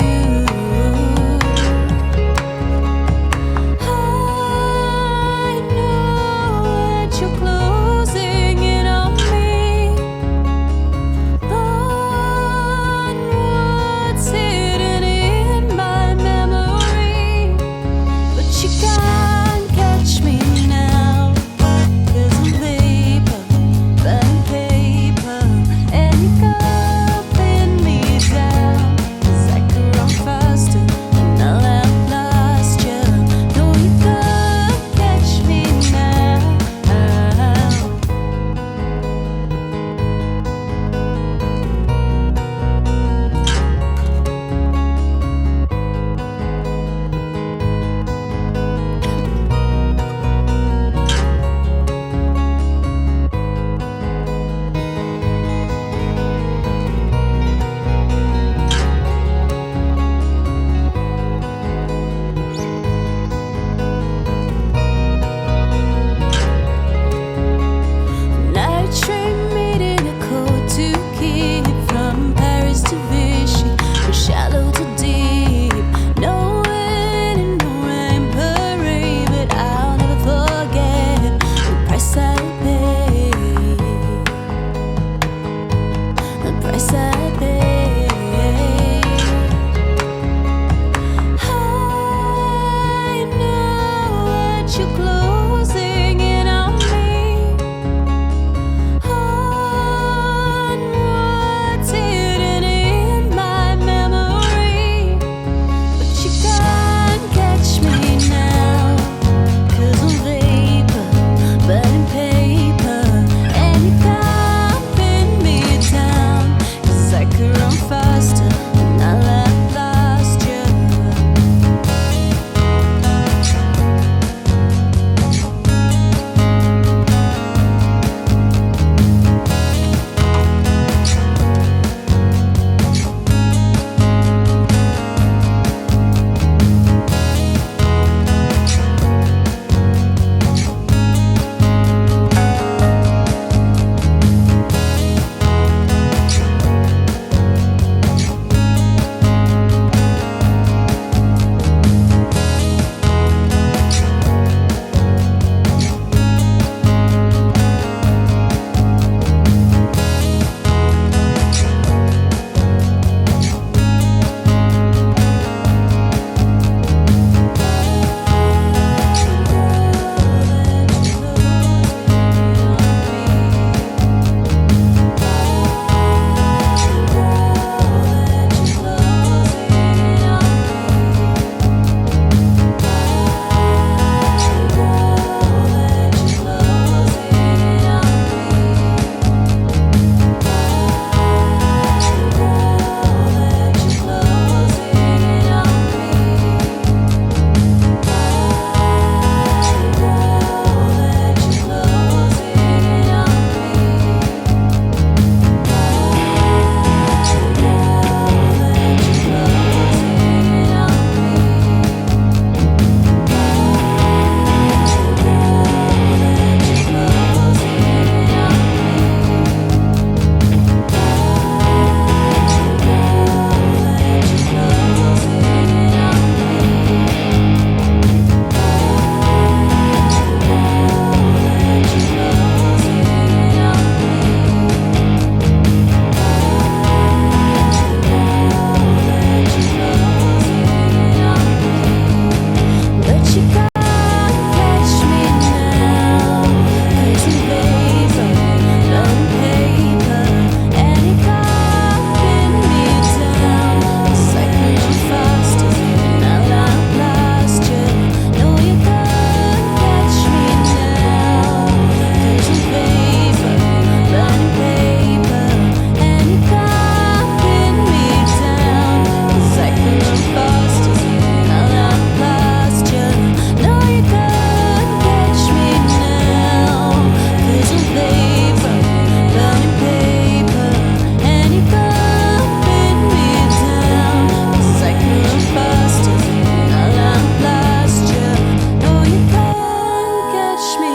watch me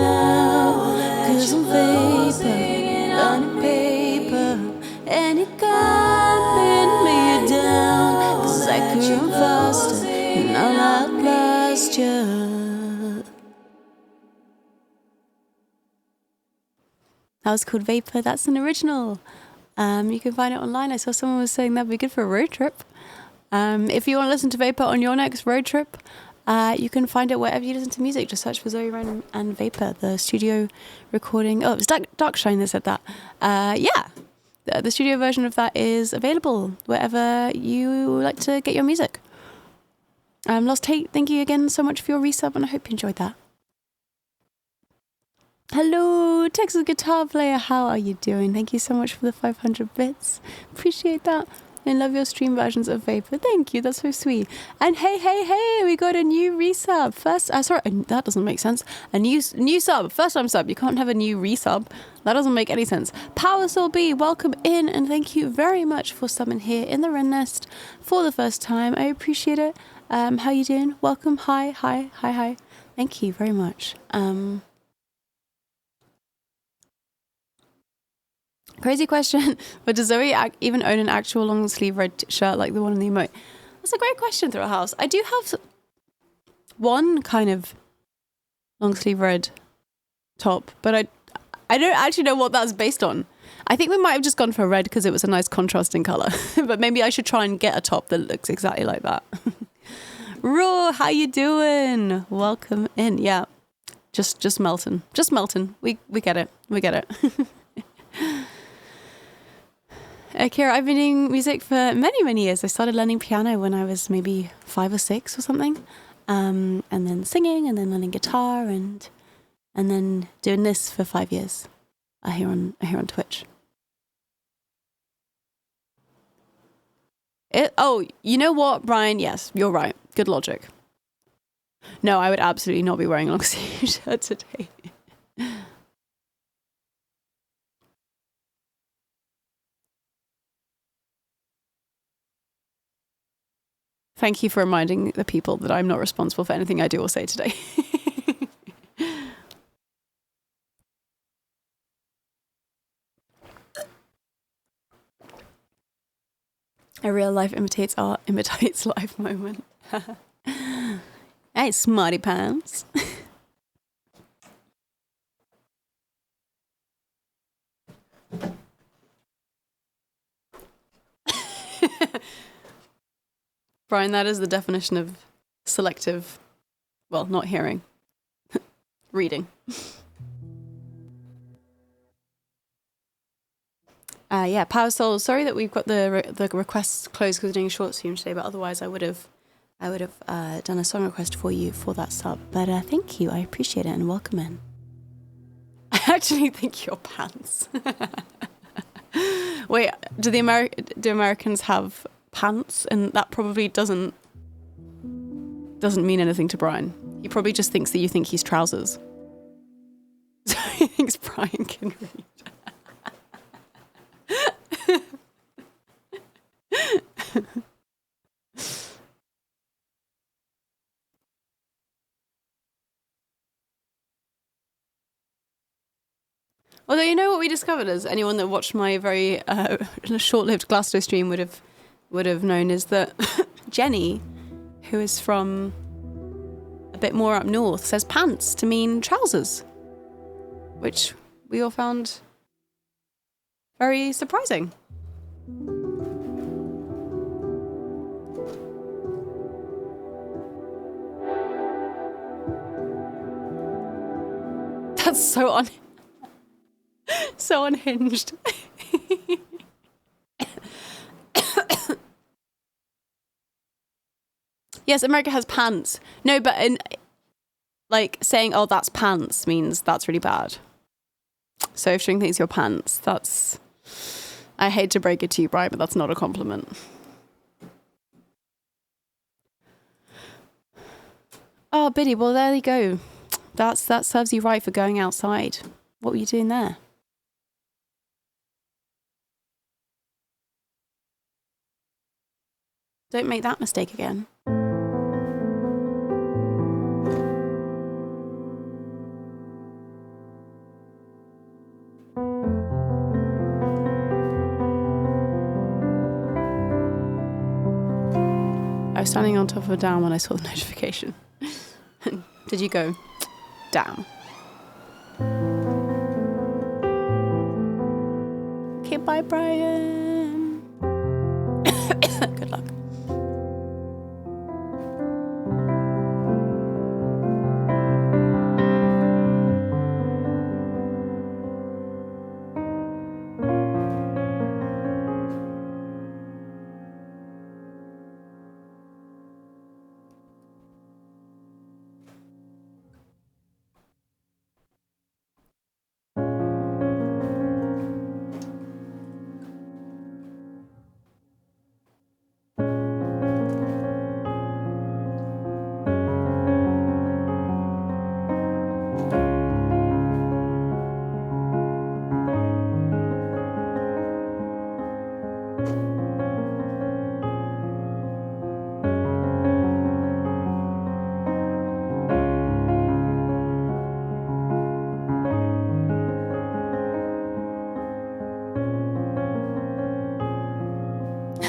now, 'cause I'm vapor, burning paper, and you can't pin me down, 'cause I could run faster and I'll outlast you. That was called Vapor. That's an original. You can find it online. I saw someone was saying that'd be good for a road trip. If you want to listen to Vapor on your next road trip, you can find it wherever you listen to music. Just search for Zoe Wren and Vapor, the studio recording. Oh, it was Darkshine that said that. Yeah, the studio version of that is available wherever you like to get your music. Lost Tate, thank you again so much for your resub, and I hope you enjoyed that. Hello, Texas guitar player. How are you doing? Thank you so much for the 500 bits. Appreciate that. I love your stream versions of Vapor. Thank you. That's so sweet. And hey, we got a new resub. First, sorry, that doesn't make sense. A new sub. First time sub. You can't have a new resub. That doesn't make any sense. Power Soul B, welcome in, and thank you very much for subbing here in the Wren Nest for the first time. I appreciate it. How you doing? Welcome. Hi. Thank you very much. Crazy question, but does Zoe even own an actual long sleeve red shirt like the one in the emote? That's a great question, Through a House. I do have one kind of long sleeve red top, but I don't actually know what that's based on. I think we might have just gone for red because it was a nice contrasting color, but maybe I should try and get a top that looks exactly like that. Raw, how you doing? Welcome in. Yeah, just melting. We get it. Kira, I've been doing music for many years. I started learning piano when I was maybe 5 or 6 or something, and then singing, and then learning guitar, and then doing this for 5 years here on Twitch. You know what, Brian? Yes, you're right. Good logic. No, I would absolutely not be wearing a long sleeve shirt today. Thank you for reminding the people that I'm not responsible for anything I do or say today. A real life imitates art, imitates life moment. Hey, smarty pants. Brian, that is the definition of selective, well, not hearing, reading. Yeah, Power Soul. Sorry that we've got the requests closed because we're doing a short stream today, but otherwise I would have done a song request for you for that sub. But thank you, I appreciate it, and welcome in. I actually think your pants. Wait, do Americans have pants? And that probably doesn't mean anything to Brian. He probably just thinks that you think he's trousers. So he thinks Brian can read. Although, you know what we discovered, as anyone that watched my very short-lived Glasto stream would have known, is that Jenny, who is from a bit more up north, says pants to mean trousers, which we all found very surprising. That's so unhinged. Yes, America has pants. No, but saying, oh, that's pants means that's really bad. So if String thinks you're pants, that's... I hate to break it to you, Brian, but that's not a compliment. Oh, Biddy, well, there you go. That serves you right for going outside. What were you doing there? Don't make that mistake again. was standing on top of a dam when I saw the notification. Did you go, damn? Okay, bye, Brian. Good luck.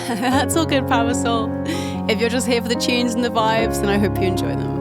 That's all good, Power Soul. If you're just here for the tunes and the vibes, then I hope you enjoy them.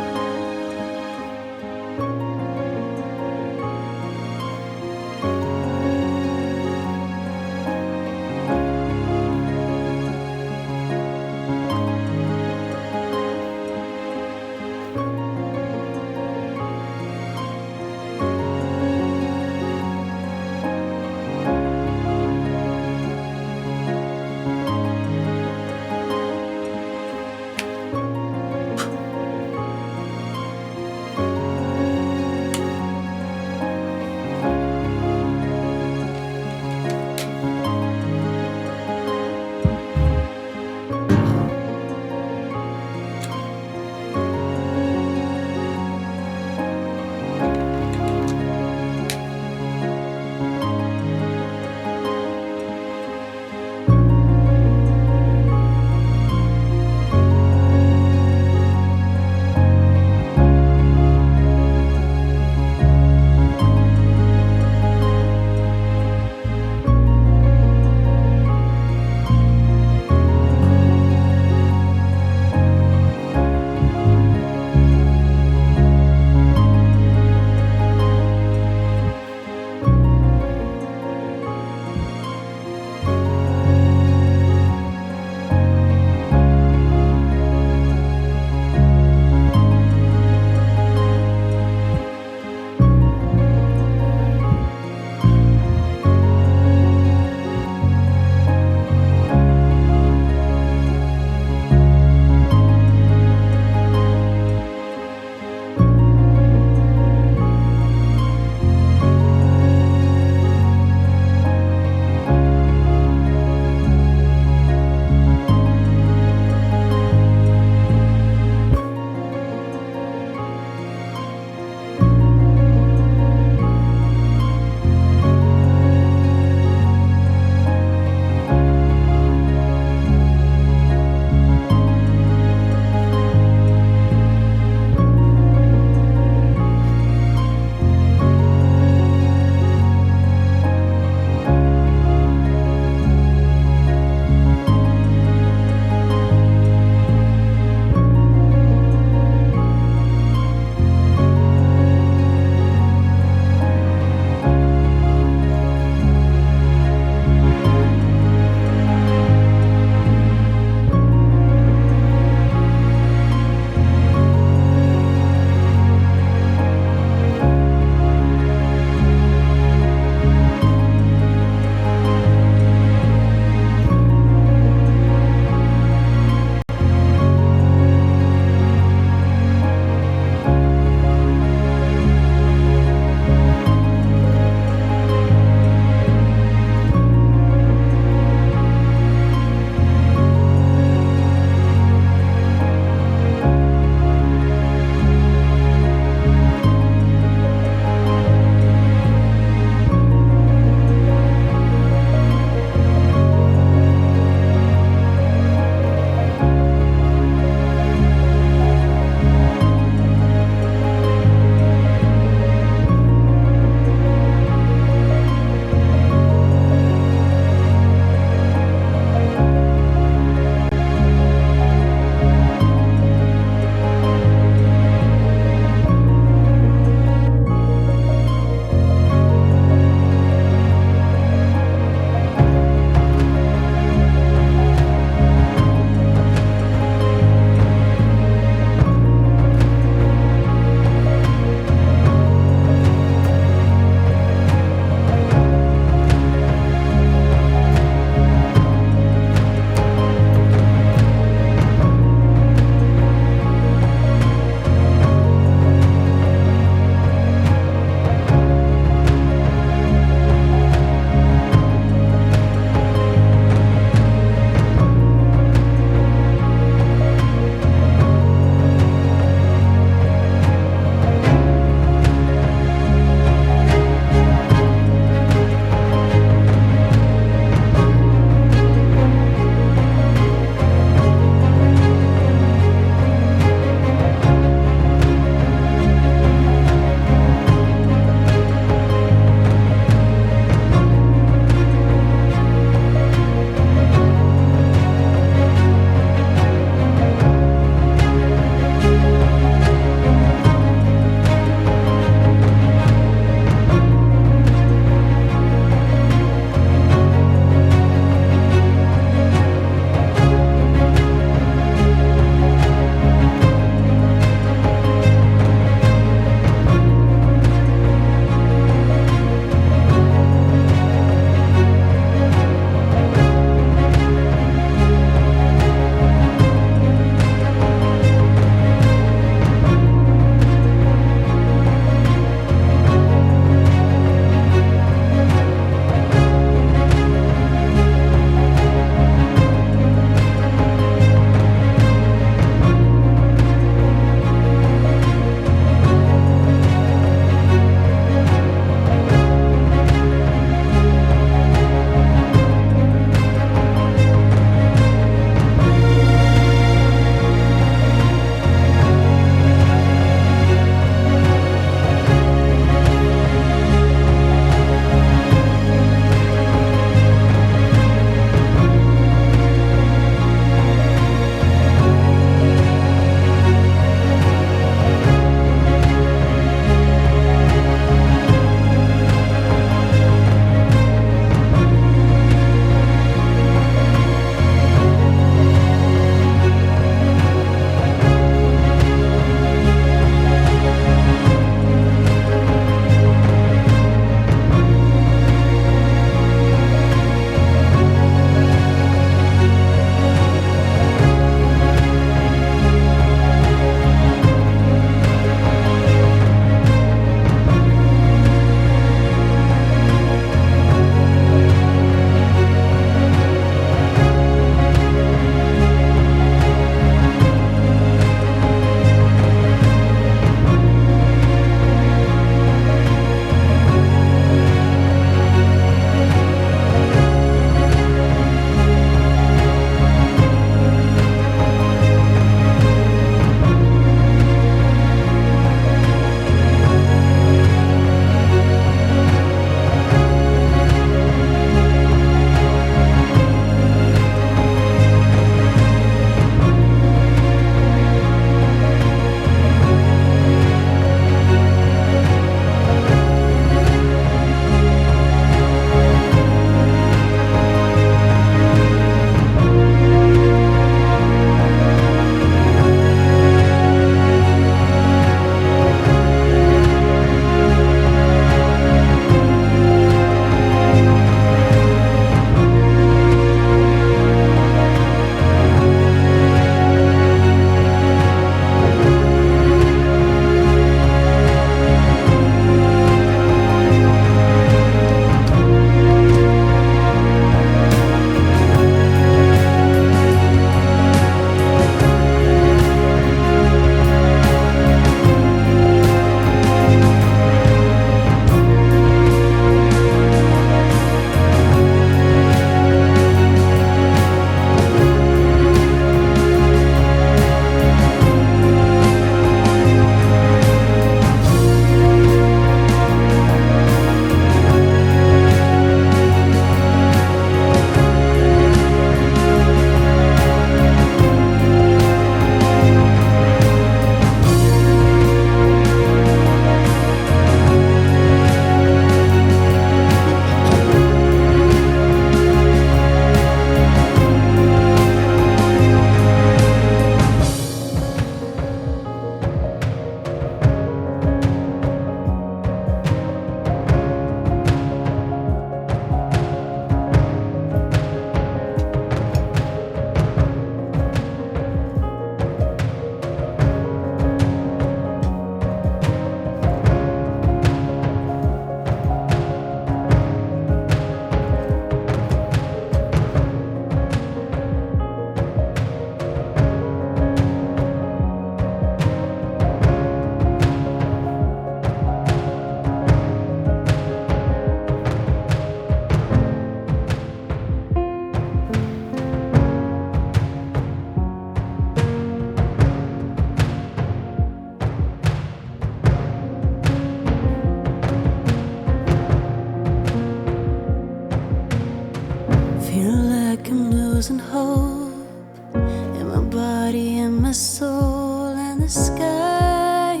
sky.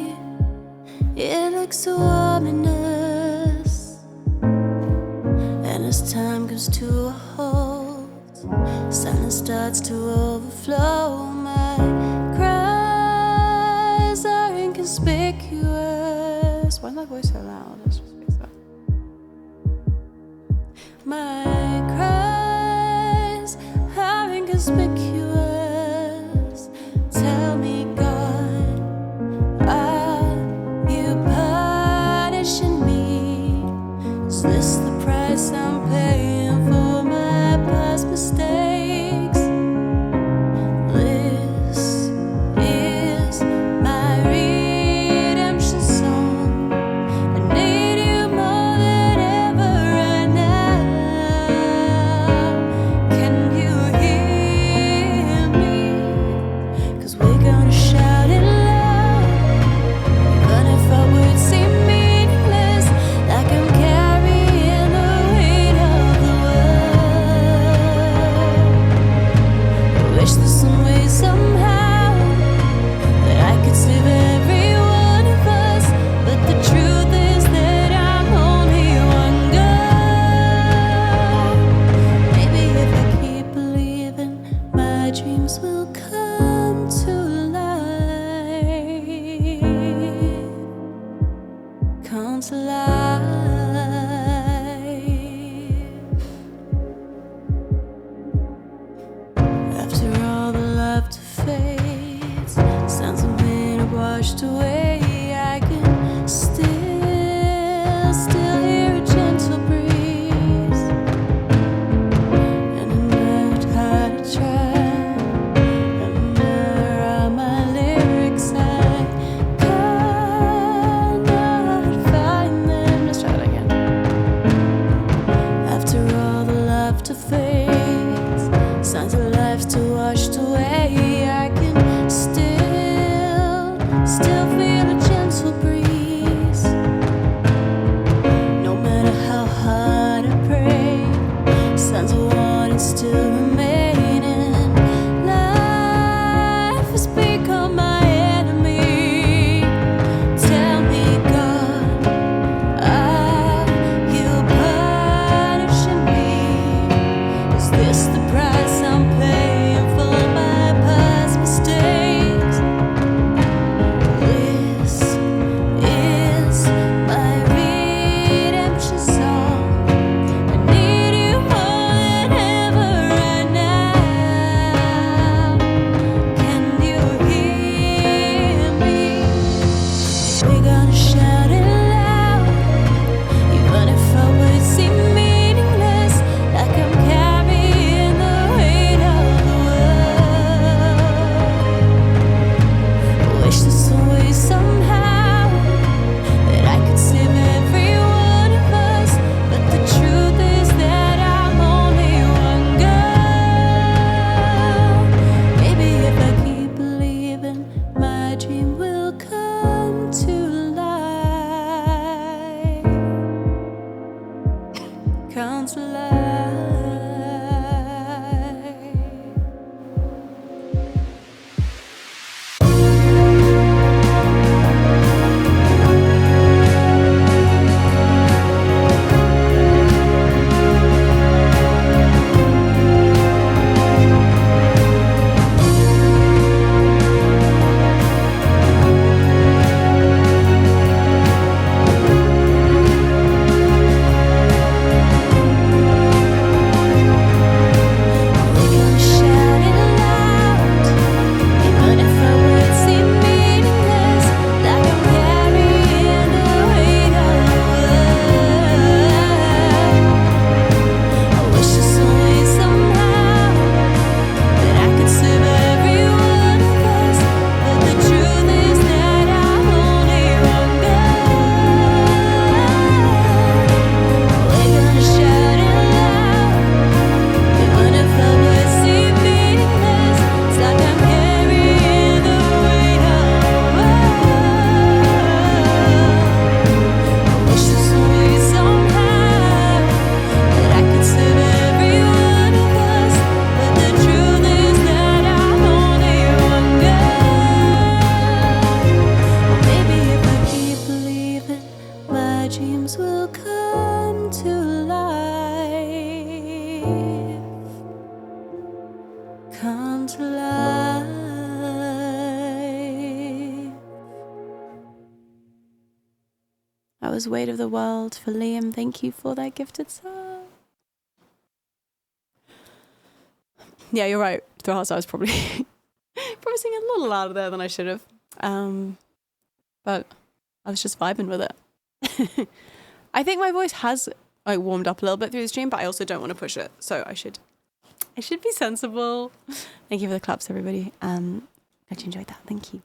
It looks so ominous, and as time comes to a halt, silence starts to overflow. My cries are inconspicuous. Why is my voice so loud? Let's just fix that. My cries are inconspicuous. Tell me, God, are you punishing me? Is this the price I'm paying for my past mistakes? This is my redemption song. I need you more than ever right now. Can you hear me? 'Cause we're gonna shout it loud, even if our words seem meaningless, like I'm carrying the weight of the world. I wish there's some way somehow that I could save every one of us, but the truth is that I'm only one girl. Maybe if I keep believing, my dreams will come to life. Come to life. After all the laughter fades, sounds of wind are washed away. I can still hear a gentle breeze, and I learned how to try. Remember all my lyrics, I cannot find them. Let's try it again. After all the laughter fades, signs of life still washed away. I can still feel a gentle breeze. No matter how hard I pray, signs of warning still remaining. Life has become my enemy. Tell me, God, are you punishing me? Is this the price I'm paying for my past mistakes? This was Weight of the World for Liam. Thank you for that gifted sub. Yeah, you're right. Throughout, I was probably singing a little louder there than I should have. But I was just vibing with it. I think my voice has like warmed up a little bit through the stream, but I also don't want to push it. So I should be sensible. Thank you for the claps, everybody. Glad you enjoyed that. Thank you.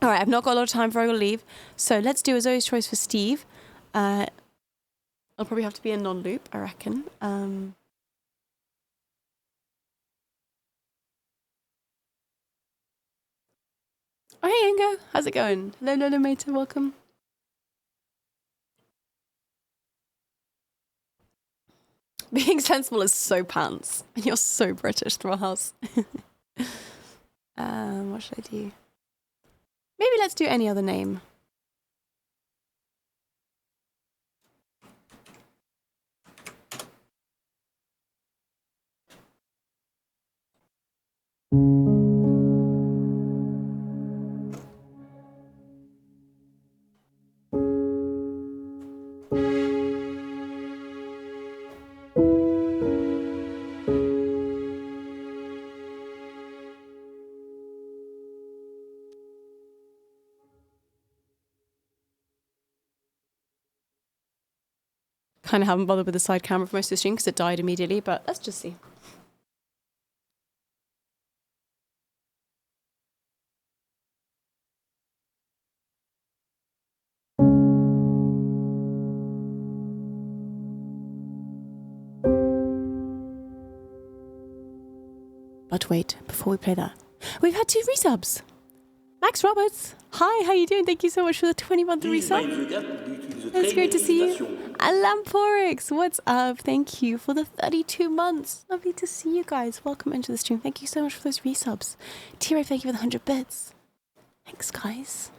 All right, I've not got a lot of time before I gotta leave. So let's do a Zoe's choice for Steve. It'll probably have to be a non-loop, I reckon. Oh, hey, Ingo. How's it going? Hello, Lola Mater. Welcome. Being sensible is so pants. And you're so British, Thrillhouse. What should I do? Maybe let's do any other name. Kind of haven't bothered with the side camera for most of the stream because it died immediately, but let's just see. But wait, before we play that, we've had 2 resubs. Max Roberts, hi, how you doing? Thank you so much for the 20-month resub. It's great to see you. And Lamporix, what's up? Thank you for the 32 months. Lovely to see you guys. Welcome into the stream. Thank you so much for those resubs. T-Ray, thank you for the 100 bits. Thanks, guys.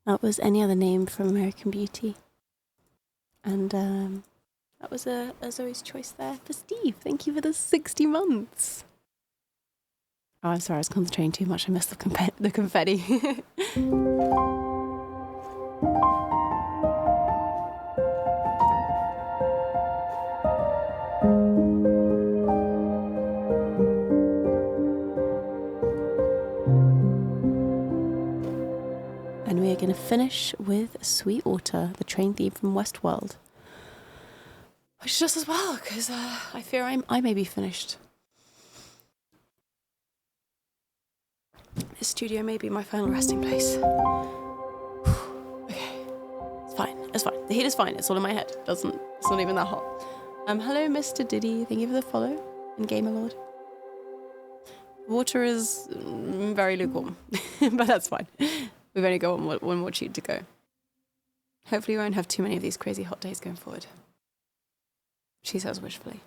That was Any Other Name from American Beauty. And that was a Zoe's choice there for Steve. Thank you for the 60 months. Oh, I'm sorry, I was concentrating too much. I missed the confetti. finish with Sweetwater, the train theme from Westworld. Which is just as well, because I fear I may be finished. This studio may be my final resting place. Okay, it's fine. It's fine. The heat is fine. It's all in my head. It's not even that hot. Hello, Mr. Diddy. Thank you for the follow. And Gamer Lord. Water is very lukewarm, but that's fine. We've only got one more cheat to go. Hopefully we won't have too many of these crazy hot days going forward. She says wishfully.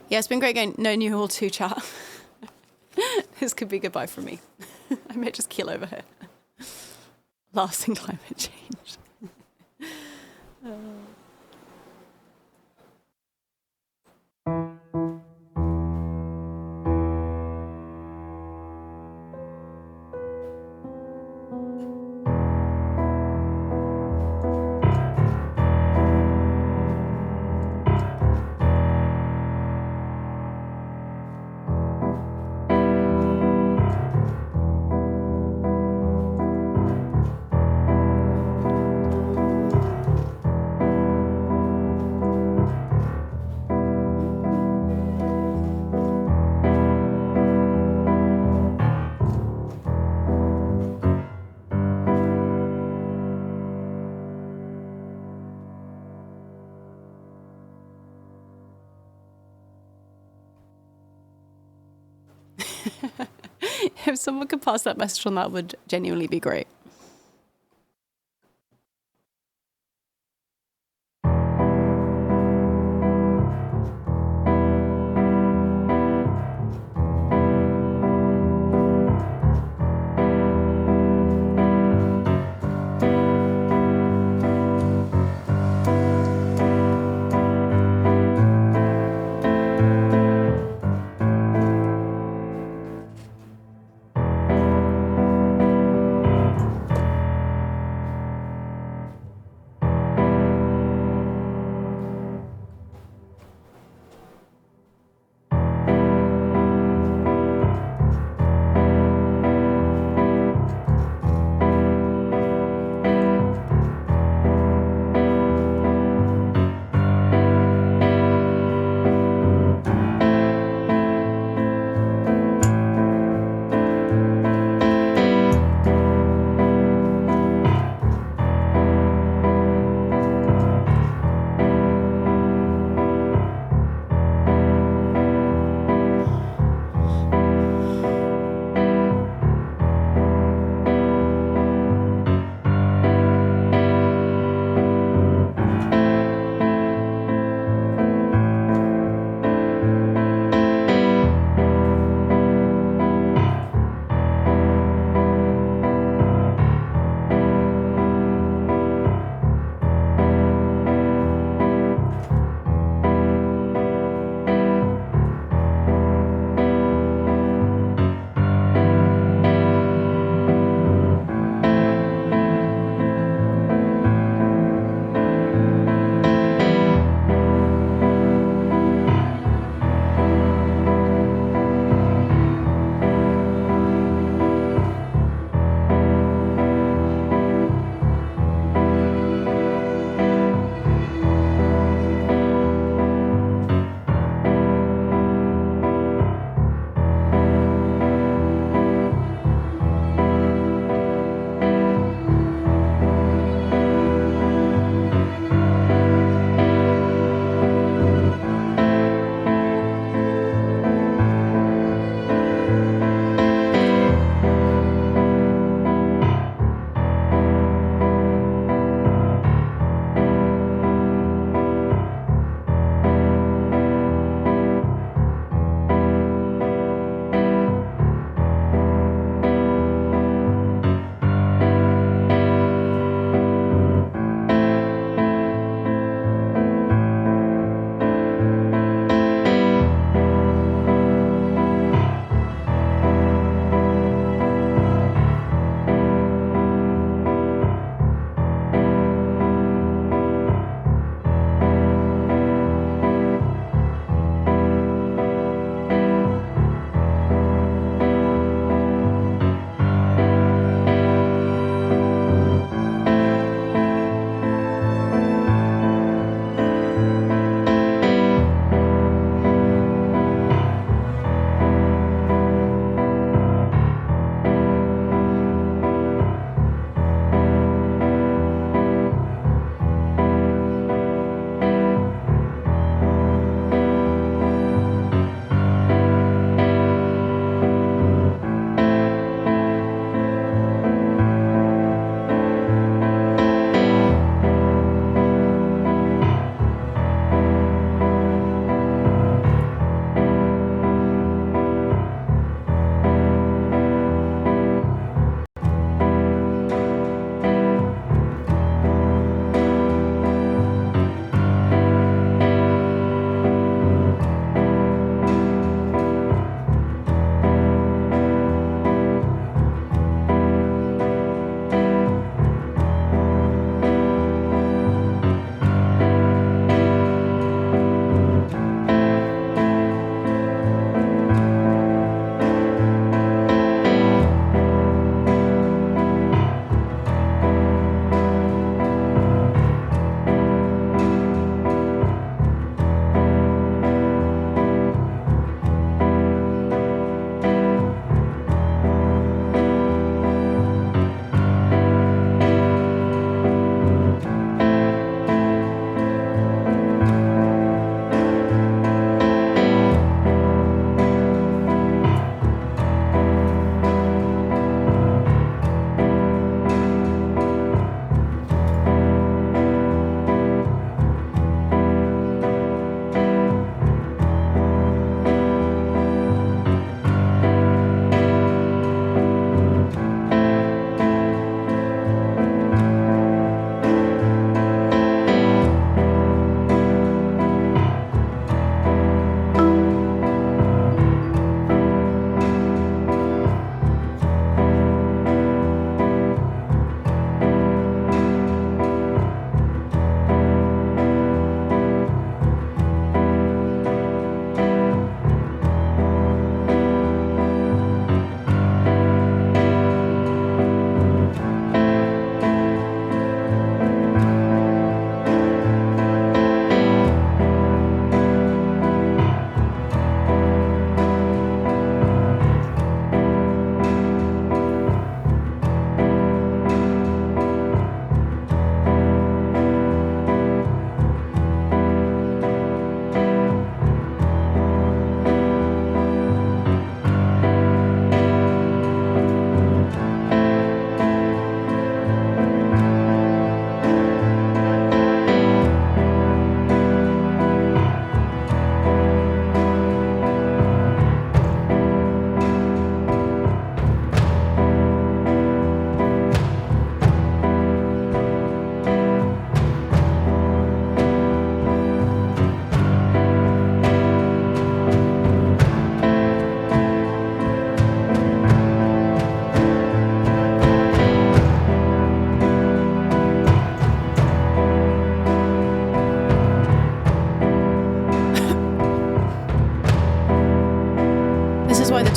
Yeah, it's been great going. No new all too, chat. This could be goodbye from me. I may just keel over here. Lasting climate change. If someone could pass that message on, that would genuinely be great.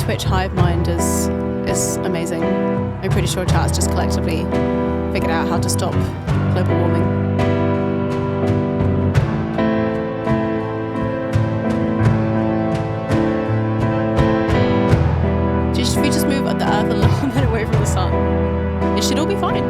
Twitch hive mind is amazing. I'm pretty sure chat's just collectively figured out how to stop global warming. If we just move the Earth a little bit away from the sun, it should all be fine.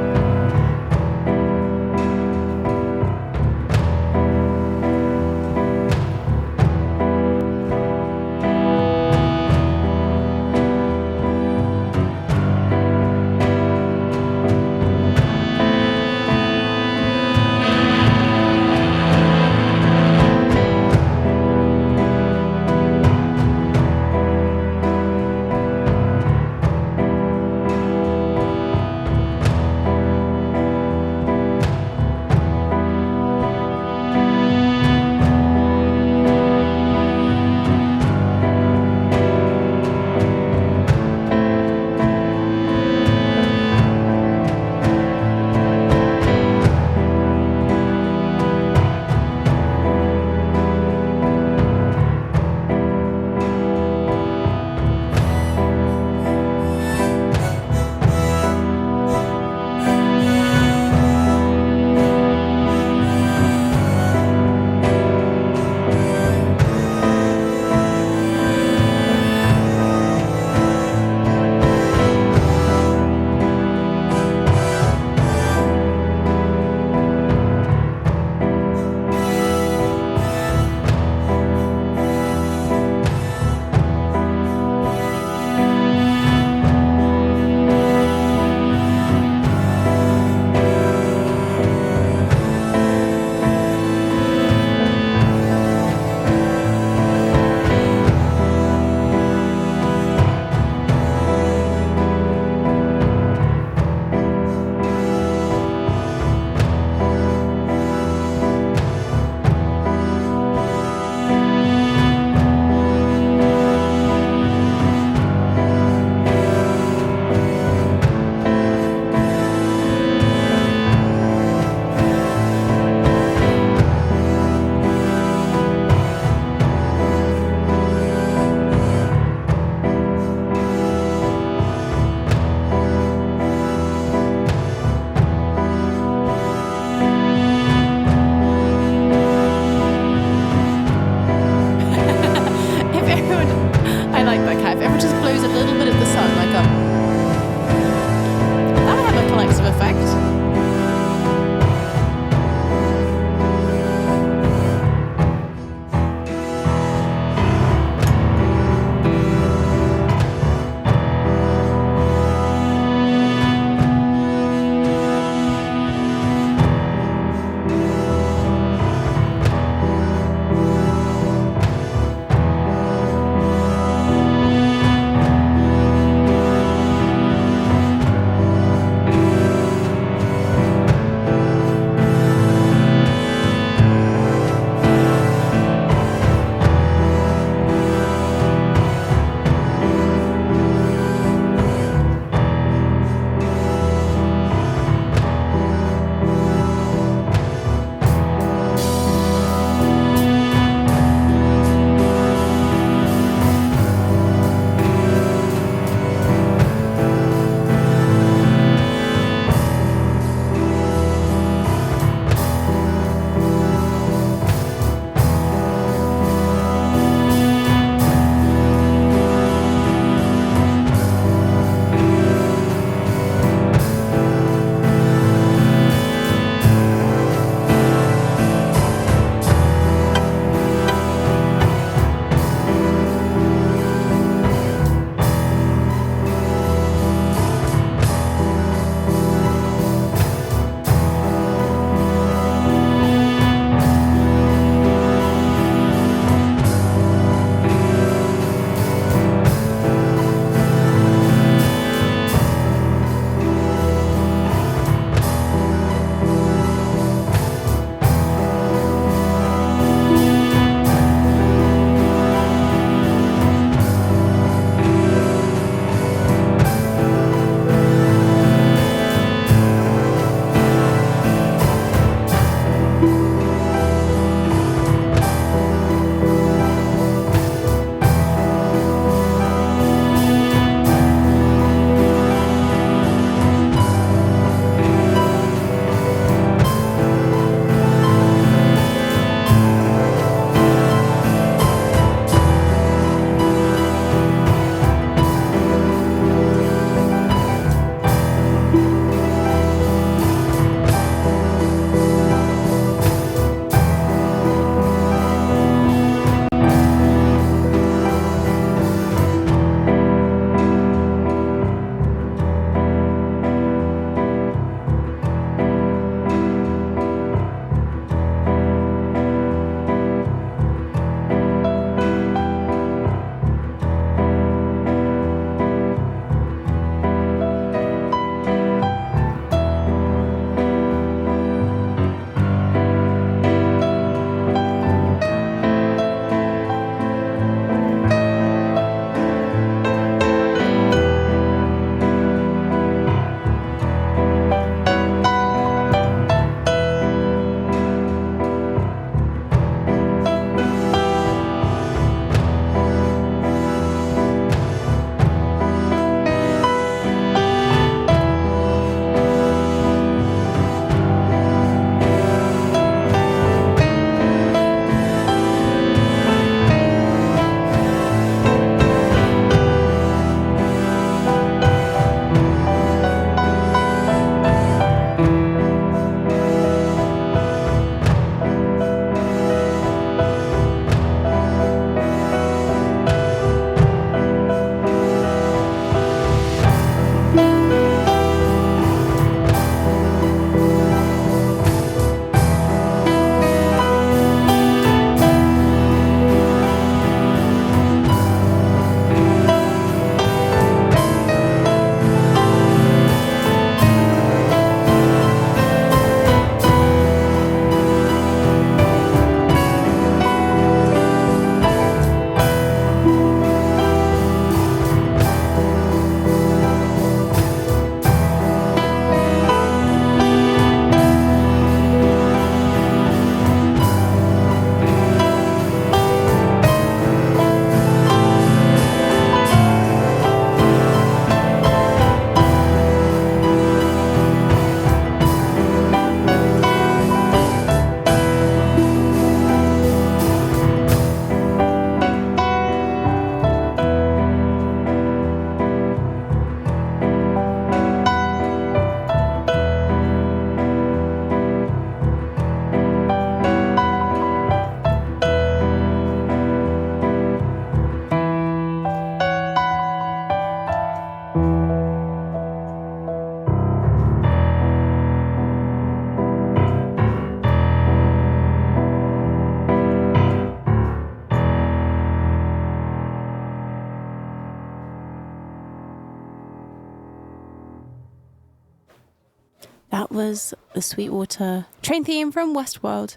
was the Sweetwater train theme from Westworld.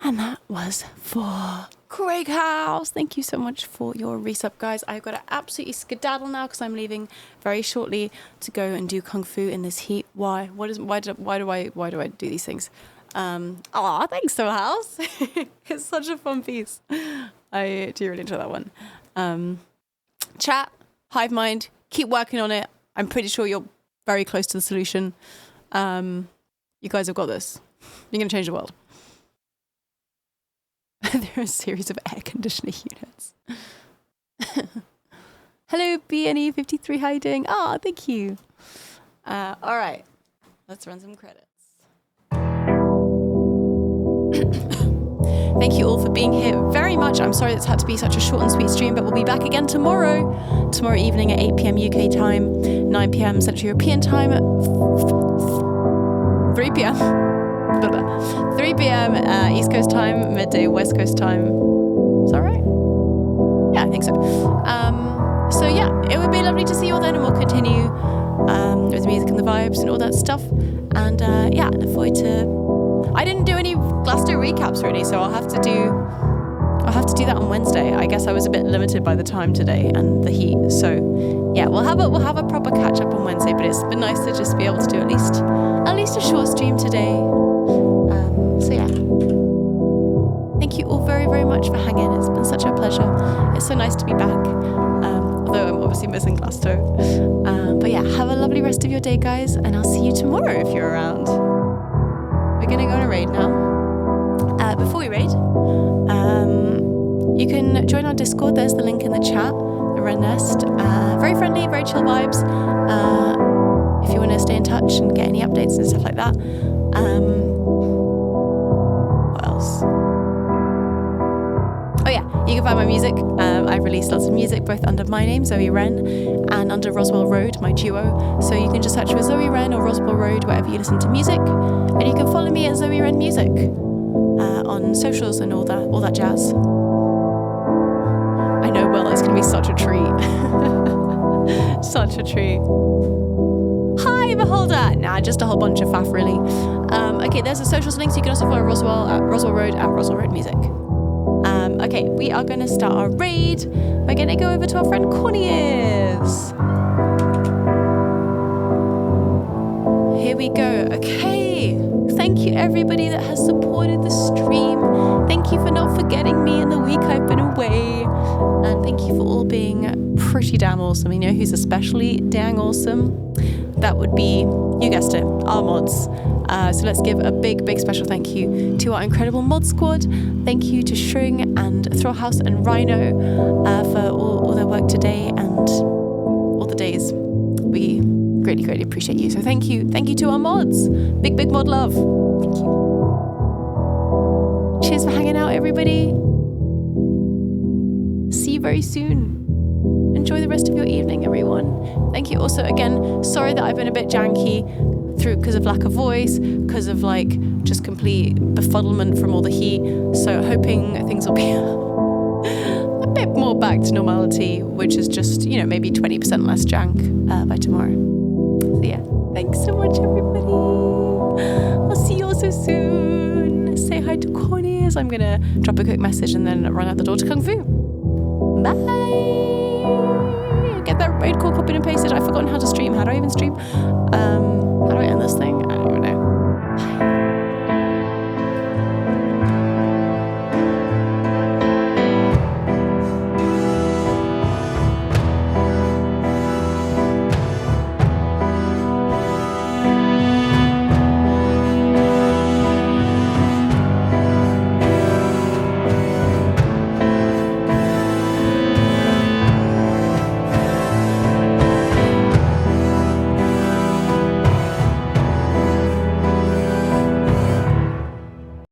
And that was for Craig House. Thank you so much for your resub, guys. I've got to absolutely skedaddle now because I'm leaving very shortly to go and do kung fu in this heat. Why? Why do I do these things? Thanks, Soul House. It's such a fun piece. I do really enjoy that one. Chat, hive mind, keep working on it. I'm pretty sure you're very close to the solution. You guys have got this. You're going to change the world. There are a series of air conditioner units. Hello, BNE53, how you doing? Thank you. All right, let's run some credits. Thank you all for being here very much. I'm sorry it's had to be such a short and sweet stream, but we'll be back again tomorrow evening at 8 p.m. UK time, 9 p.m. Central European time, 3 p.m. 3 p.m. East Coast time, midday West Coast time. Is that right? Yeah, I think so. So yeah, it would be lovely to see you all then, and we'll continue with the music and the vibes and all that stuff. And look forward to. I didn't do any Glasto recaps really, so I'll have to do that on Wednesday. I guess I was a bit limited by the time today and the heat. So yeah, we'll have a proper catch up on Wednesday. But it's been nice to just be able to do at least a short stream today. So yeah, thank you all very, very much for hanging. It's been such a pleasure. It's so nice to be back, although I'm obviously missing Glasto. But yeah, have a lovely rest of your day, guys, and I'll see you tomorrow if you're around. We're going to go on a raid now. Before we raid, you can join our Discord. There's the link in the chat, the Red Nest. Very friendly, very chill vibes. If you want to stay in touch and get any updates and stuff like that. What else? Oh yeah, you can find my music. I've released lots of music both under my name, Zoe Wren, and under Roswell Road, my duo. So you can just search for Zoe Wren or Roswell Road wherever you listen to music, and you can follow me at Zoe Wren Music on socials and all that jazz. I know, well, that's going to be such a treat. Such a treat. Hi, Beholder! Nah, just a whole bunch of faff, really. Okay, there's the socials links. You can also follow Roswell at Roswell Road Music. Okay, we are going to start our raid. We're going to go over to our friend Cornelius. Here we go. Okay. Thank you, everybody that has supported the stream. Thank you for not forgetting me in the week I've been away. And thank you for all being pretty damn awesome. You know who's especially dang awesome? That would be, you guessed it, our mods. So let's give a big, big special thank you to our incredible mod squad. Thank you to Shring and Thrillhouse and Rhino for all their work today and all the days. We greatly, greatly appreciate you. So thank you. Thank you to our mods. Big, big mod love. Thank you. Cheers for hanging out, everybody. See you very soon. Enjoy the rest of your evening, everyone. Thank you also again. Sorry that I've been a bit janky because of lack of voice, because of just complete befuddlement from all the heat. So hoping things will be a bit more back to normality, which is just, maybe 20% less jank by tomorrow. So yeah, thanks so much, everybody. I'll see you all so soon. Say hi to Connie as I'm going to drop a quick message and then run out the door to Kung Fu. Bye. Get that raid call copied and pasted. I've forgotten how to stream. How do I even stream? How do I end this thing?